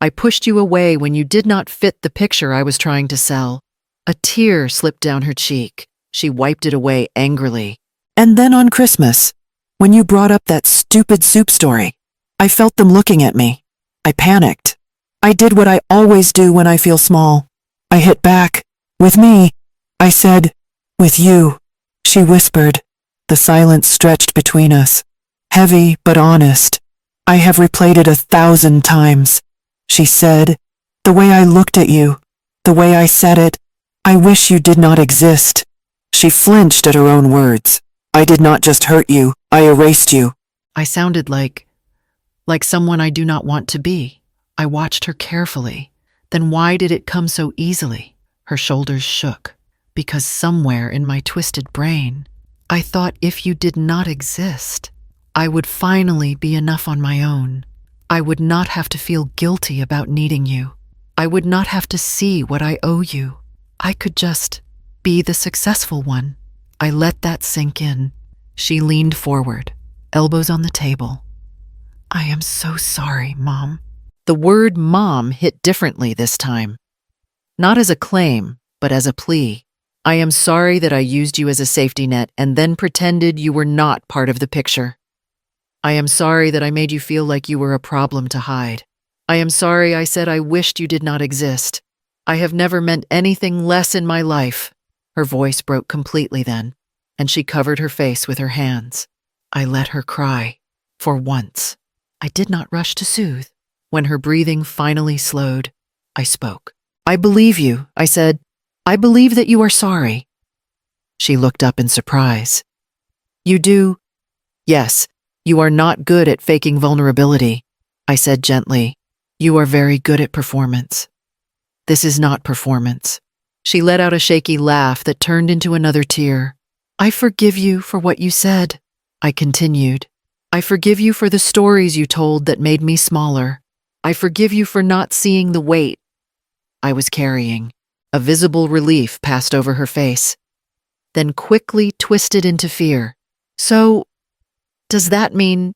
I pushed you away when you did not fit the picture I was trying to sell. A tear slipped down her cheek. She wiped it away angrily. And then on Christmas, when you brought up that stupid soup story, I felt them looking at me. I panicked. I did what I always do when I feel small. I hit back. With me. I said, with you. She whispered. The silence stretched between us. Heavy but honest. I have replayed it 1,000 times. She said, the way I looked at you, the way I said it, I wish you did not exist. She flinched at her own words. I did not just hurt you, I erased you. I sounded like someone I do not want to be. I watched her carefully. Then why did it come so easily? Her shoulders shook. Because somewhere in my twisted brain, I thought if you did not exist, I would finally be enough on my own. I would not have to feel guilty about needing you. I would not have to see what I owe you. I could just be the successful one. I let that sink in. She leaned forward, elbows on the table. I am so sorry, Mom. The word mom hit differently this time. Not as a claim, but as a plea. I am sorry that I used you as a safety net and then pretended you were not part of the picture. I am sorry that I made you feel like you were a problem to hide. I am sorry I said I wished you did not exist. I have never meant anything less in my life. Her voice broke completely then, and she covered her face with her hands. I let her cry. For once. I did not rush to soothe. When her breathing finally slowed, I spoke. I believe you, I said. I believe that you are sorry. She looked up in surprise. You do? Yes, you are not good at faking vulnerability, I said gently. You are very good at performance. This is not performance. She let out a shaky laugh that turned into another tear. I forgive you for what you said, I continued. I forgive you for the stories you told that made me smaller. I forgive you for not seeing the weight I was carrying. A visible relief passed over her face, then quickly twisted into fear. So, does that mean?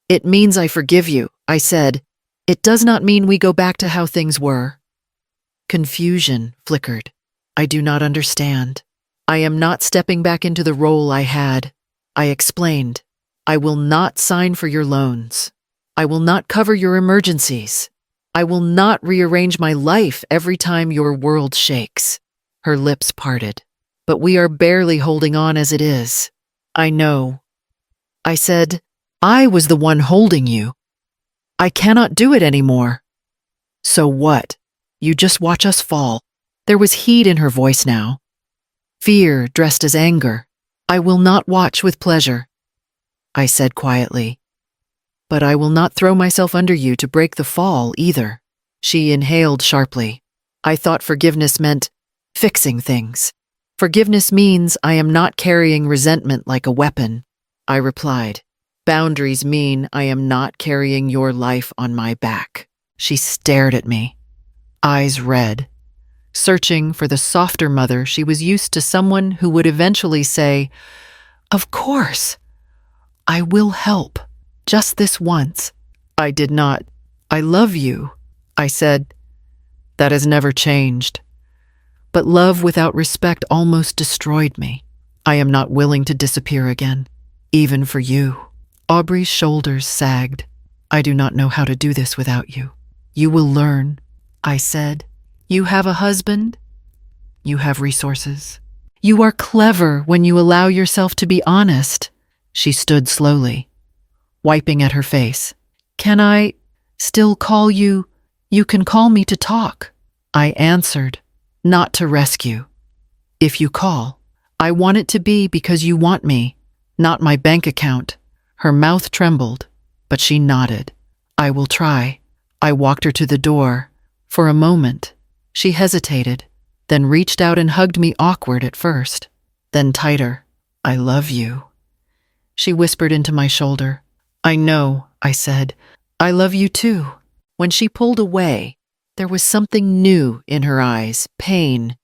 It means I forgive you, I said. It does not mean we go back to how things were. Confusion flickered. I do not understand. I am not stepping back into the role I had. I explained. I will not sign for your loans. I will not cover your emergencies. I will not rearrange my life every time your world shakes. Her lips parted. But we are barely holding on as it is. I know. I said, I was the one holding you. I cannot do it anymore. So what? You just watch us fall. There was heat in her voice now. Fear dressed as anger. I will not watch with pleasure, I said quietly. But I will not throw myself under you to break the fall either. She inhaled sharply. I thought forgiveness meant fixing things. Forgiveness means I am not carrying resentment like a weapon, I replied. Boundaries mean I am not carrying your life on my back. She stared at me, eyes red, searching for the softer mother she was used to, someone who would eventually say, Of course, I will help. Just this once. I did not. I love you, I said. That has never changed. But love without respect almost destroyed me. I am not willing to disappear again, even for you. Aubrey's shoulders sagged. I do not know how to do this without you. You will learn, I said. You have a husband. You have resources. You are clever when you allow yourself to be honest. She stood slowly, wiping at her face. Can I still call you? You can call me to talk. I answered, not to rescue. If you call, I want it to be because you want me, not my bank account. Her mouth trembled, but she nodded. I will try. I walked her to the door. For a moment, she hesitated, then reached out and hugged me, awkward at first, then tighter. I love you, She whispered into my shoulder. I know, I said. I love you too. When she pulled away, there was something new in her eyes, pain.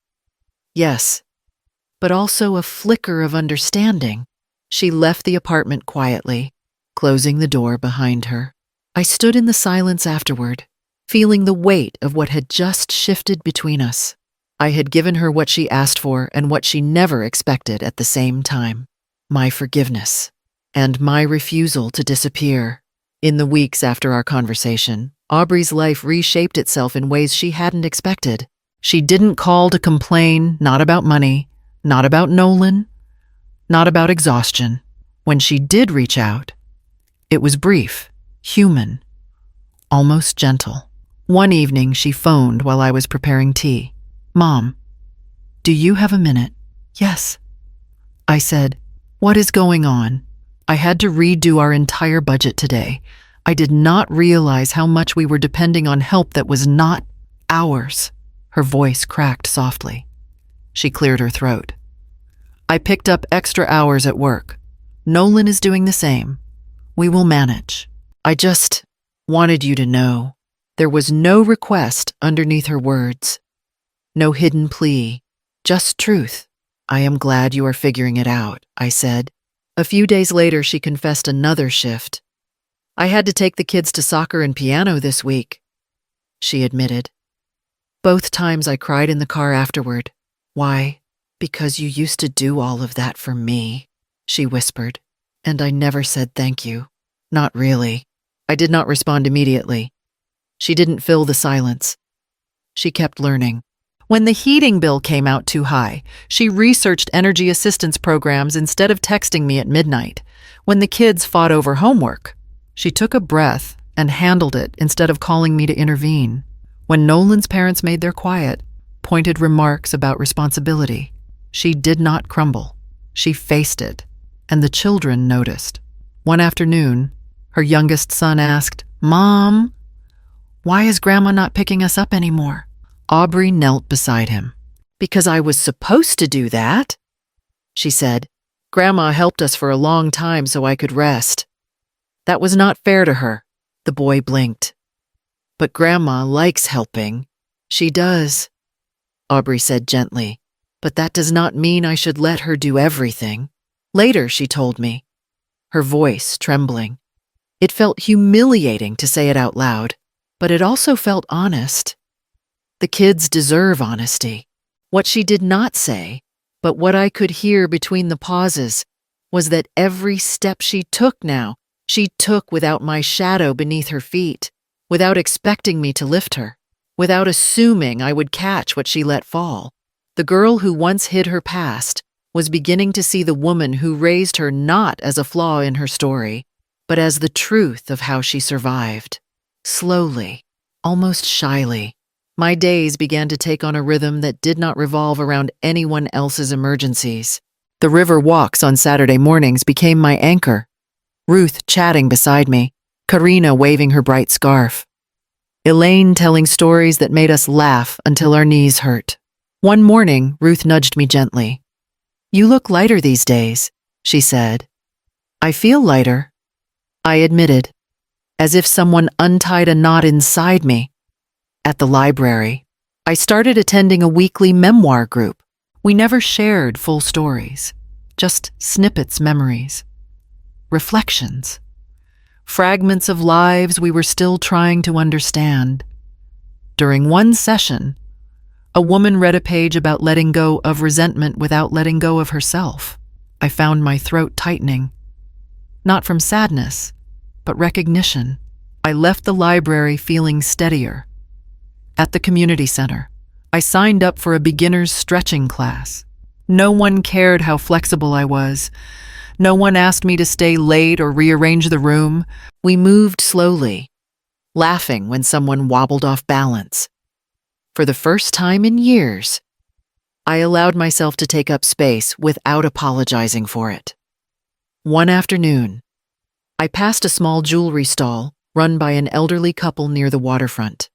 Yes, but also a flicker of understanding. She left the apartment quietly, closing the door behind her. I stood in the silence afterward, feeling the weight of what had just shifted between us. I had given her what she asked for and what she never expected at the same time. My forgiveness and my refusal to disappear. In the weeks after our conversation, Aubrey's life reshaped itself in ways she hadn't expected. She didn't call to complain, not about money, not about Nolan, not about exhaustion. When she did reach out, it was brief, human, almost gentle. One evening, she phoned while I was preparing tea. Mom, do you have a minute? Yes. I said, what is going on? I had to redo our entire budget today. I did not realize how much we were depending on help that was not ours. Her voice cracked softly. She cleared her throat. I picked up extra hours at work. Nolan is doing the same. We will manage. I just wanted you to know. There was no request underneath her words. No hidden plea. Just truth. I am glad you are figuring it out, I said. A few days later, she confessed another shift. I had to take the kids to soccer and piano this week, she admitted. Both times I cried in the car afterward. Why? Because you used to do all of that for me, she whispered. And I never said thank you. Not really. I did not respond immediately. She didn't fill the silence. She kept learning. When the heating bill came out too high, she researched energy assistance programs instead of texting me at midnight. When the kids fought over homework, she took a breath and handled it instead of calling me to intervene. When Nolan's parents made their quiet, pointed remarks about responsibility, she did not crumble. She faced it, and the children noticed. One afternoon, her youngest son asked, Mom, why is Grandma not picking us up anymore? Aubrey knelt beside him. Because I was supposed to do that, she said. Grandma helped us for a long time so I could rest. That was not fair to her. The boy blinked. But Grandma likes helping. She does, Aubrey said gently. But that does not mean I should let her do everything. Later, she told me, her voice trembling. It felt humiliating to say it out loud, but it also felt honest. The kids deserve honesty. What she did not say, but what I could hear between the pauses, was that every step she took now, she took without my shadow beneath her feet, without expecting me to lift her, without assuming I would catch what she let fall. The girl who once hid her past was beginning to see the woman who raised her not as a flaw in her story, but as the truth of how she survived. Slowly, almost shyly, my days began to take on a rhythm that did not revolve around anyone else's emergencies. The river walks on Saturday mornings became my anchor. Ruth chatting beside me, Karina waving her bright scarf, Elaine telling stories that made us laugh until our knees hurt. One morning, Ruth nudged me gently. You look lighter these days, she said. I feel lighter, I admitted, as if someone untied a knot inside me. At the library, I started attending a weekly memoir group. We never shared full stories, just snippets, memories, reflections, fragments of lives we were still trying to understand. During one session, a woman read a page about letting go of resentment without letting go of herself. I found my throat tightening, not from sadness, but recognition. I left the library feeling steadier. At the community center, I signed up for a beginner's stretching class. No one cared how flexible I was. No one asked me to stay late or rearrange the room. We moved slowly, laughing when someone wobbled off balance. For the first time in years, I allowed myself to take up space without apologizing for it. One afternoon, I passed a small jewelry stall run by an elderly couple near the waterfront.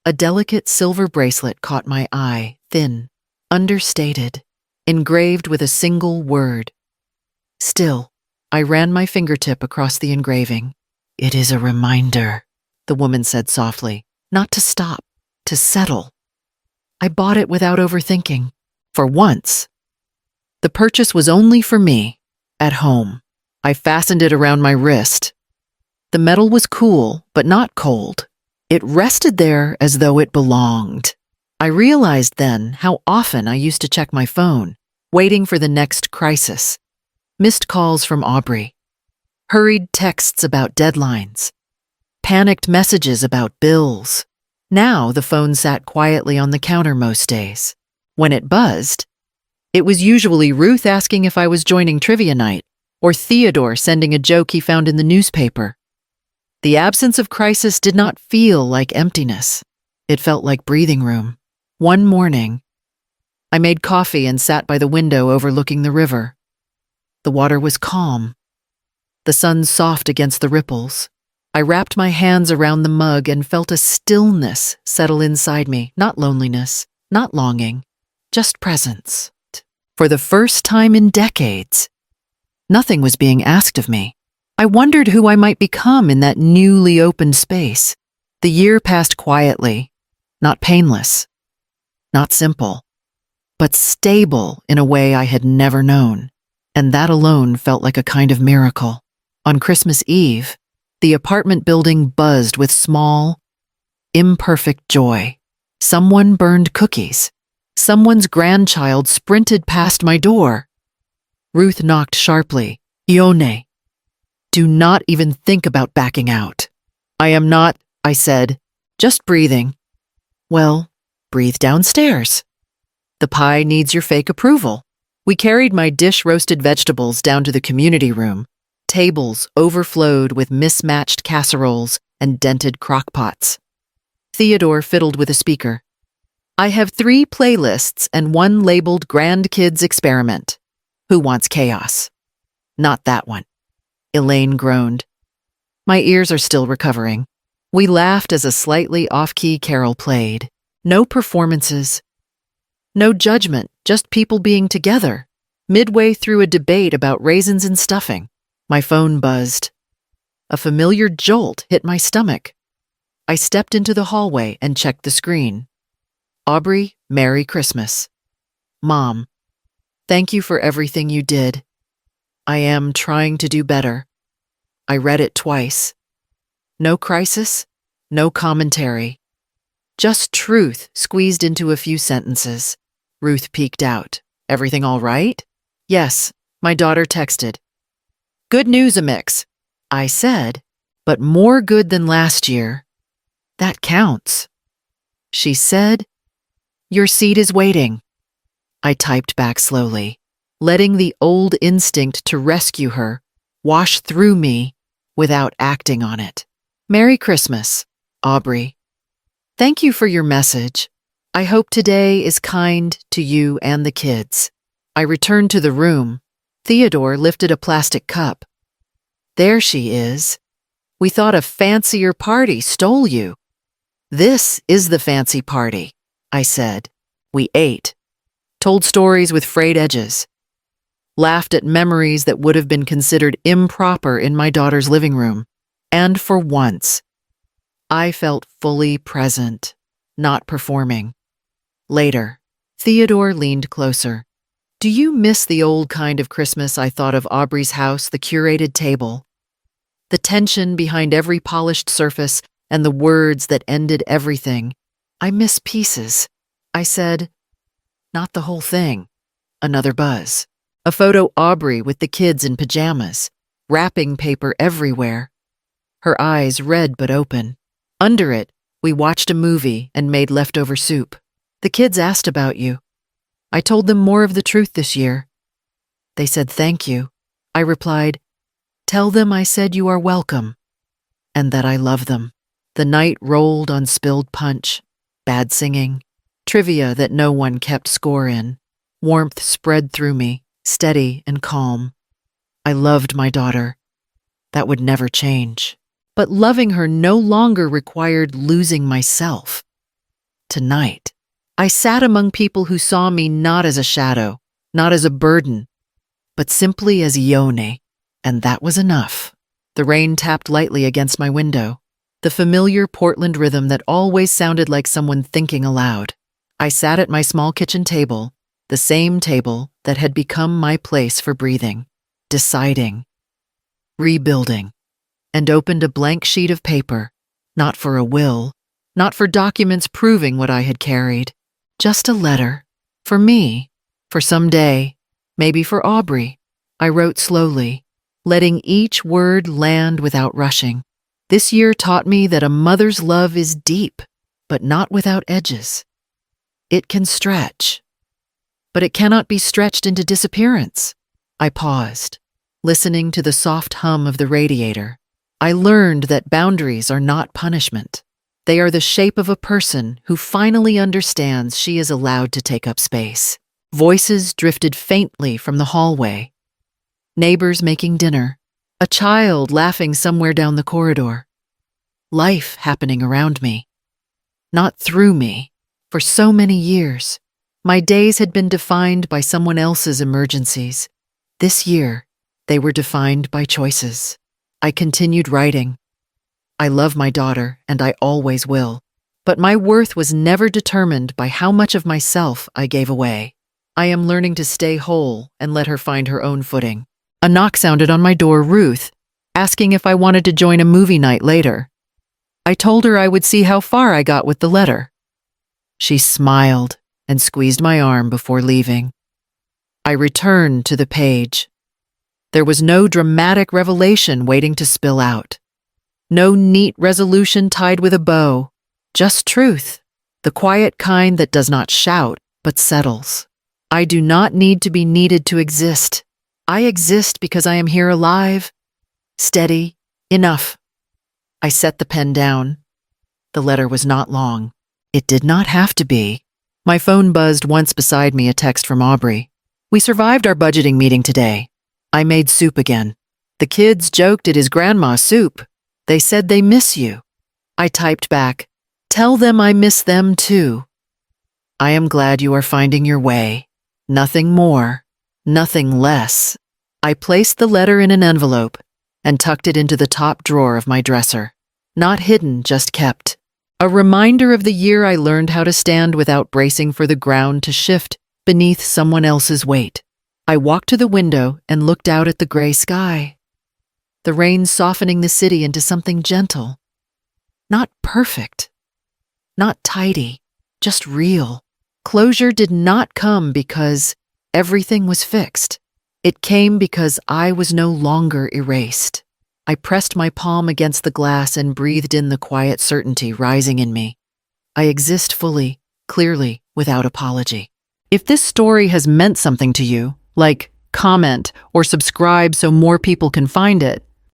A delicate silver bracelet caught my eye, thin, understated, engraved with a single word. Still. I ran my fingertip across the engraving. "It is a reminder," the woman said softly, "not to stop, to settle." I bought it without overthinking. For once. The purchase was only for me, at home. I fastened it around my wrist. The metal was cool, but not cold. It rested there as though it belonged. I realized then how often I used to check my phone, waiting for the next crisis. Missed calls from Aubrey. Hurried texts about deadlines. Panicked messages about bills. Now the phone sat quietly on the counter most days. When it buzzed, it was usually Ruth asking if I was joining trivia night, or Theodore sending a joke he found in the newspaper. The absence of crisis did not feel like emptiness. It felt like breathing room. One morning, I made coffee and sat by the window overlooking the river. The water was calm. The sun soft against the ripples. I wrapped my hands around the mug and felt a stillness settle inside me, not loneliness, not longing, just presence. For the first time in decades, nothing was being asked of me. I wondered who I might become in that newly opened space. The year passed quietly, not painless, not simple, but stable in a way I had never known. And that alone felt like a kind of miracle. On Christmas Eve, the apartment building buzzed with small, imperfect joy. Someone burned cookies. Someone's grandchild sprinted past my door. Ruth knocked sharply. "Ione, do not even think about backing out." "I am not," I said, "just breathing." "Well, breathe downstairs. The pie needs your fake approval." We carried my dish-roasted vegetables down to the community room. Tables overflowed with mismatched casseroles and dented crockpots. Theodore fiddled with a speaker. "I have 3 playlists and one labeled Grandkids Experiment. Who wants chaos?" "Not that one." Elaine groaned. My ears are still recovering. We laughed as a slightly off-key carol played. No performances. No judgment, just people being together. Midway through a debate about raisins and stuffing, my phone buzzed. A familiar jolt hit my stomach. I stepped into the hallway and checked the screen. "Aubrey, Merry Christmas. Mom, thank you for everything you did. I am trying to do better." I read it twice. No crisis, no commentary. Just truth squeezed into a few sentences. Ruth peeked out. "Everything all right?" "Yes," my daughter texted. "Good news, Amix," I said, "but more good than last year. That counts." She said, "Your seat is waiting." I typed back slowly, letting the old instinct to rescue her wash through me without acting on it. "Merry Christmas, Aubrey. Thank you for your message. I hope today is kind to you and the kids." I returned to the room. Theodore lifted a plastic cup. "There she is. We thought a fancier party stole you." "This is the fancy party," I said. We ate, told stories with frayed edges, laughed at memories that would have been considered improper in my daughter's living room. And for once, I felt fully present, not performing. Later, Theodore leaned closer. "Do you miss the old kind of Christmas I thought of Aubrey's house, the curated table? The tension behind every polished surface and the words that ended everything. I miss pieces." I said, "Not the whole thing." Another buzz. A photo Aubrey with the kids in pajamas, wrapping paper everywhere. Her eyes red but open. Under it, we watched a movie and made leftover soup. "The kids asked about you. I told them more of the truth this year. They said thank you." I replied, "Tell them I said you are welcome, and that I love them." The night rolled on spilled punch, bad singing, trivia that no one kept score in. Warmth spread through me, steady and calm. I loved my daughter. That would never change. But loving her no longer required losing myself. Tonight, I sat among people who saw me not as a shadow, not as a burden, but simply as Ione, And that was enough. The rain tapped lightly against my window, the familiar Portland rhythm that always sounded like someone thinking aloud. I sat at my small kitchen table, the same table that had become my place for breathing, deciding, rebuilding, and opened a blank sheet of paper, not for a will, not for documents proving what I had carried, just a letter, for me, for some day, maybe for Aubrey. I wrote slowly, letting each word land without rushing. This year taught me that a mother's love is deep, but not without edges. It can stretch, but it cannot be stretched into disappearance. I paused, listening to the soft hum of the radiator. I learned that boundaries are not punishment. They are the shape of a person who finally understands she is allowed to take up space. Voices drifted faintly from the hallway. Neighbors making dinner. A child laughing somewhere down the corridor. Life happening around me. Not through me. For so many years, my days had been defined by someone else's emergencies. This year, they were defined by choices. I continued writing. I love my daughter, and I always will. But my worth was never determined by how much of myself I gave away. I am learning to stay whole and let her find her own footing. A knock sounded on my door, Ruth, asking if I wanted to join a movie night later. I told her I would see how far I got with the letter. She smiled and squeezed my arm before leaving. I returned to the page. There was no dramatic revelation waiting to spill out. No neat resolution tied with a bow. Just truth, the quiet kind that does not shout but settles. I do not need to be needed to exist. I exist because I am here alive, steady, enough. I set the pen down. The letter was not long. It did not have to be. My phone buzzed once beside me, a text from Aubrey. We survived our budgeting meeting today. I made soup again. The kids joked it is grandma's soup. They said they miss you. I typed back, tell them I miss them too. I am glad you are finding your way. Nothing more, nothing less. I placed the letter in an envelope and tucked it into the top drawer of my dresser. Not hidden, just kept. A reminder of the year I learned how to stand without bracing for the ground to shift beneath someone else's weight. I walked to the window and looked out at the gray sky. The rain softening the city into something gentle. Not perfect. Not tidy. Just real. Closure did not come because everything was fixed. It came because I was no longer erased. I pressed my palm against the glass and breathed in the quiet certainty rising in me. I exist fully, clearly, without apology. If this story has meant something to you, like comment or subscribe so more people can find it,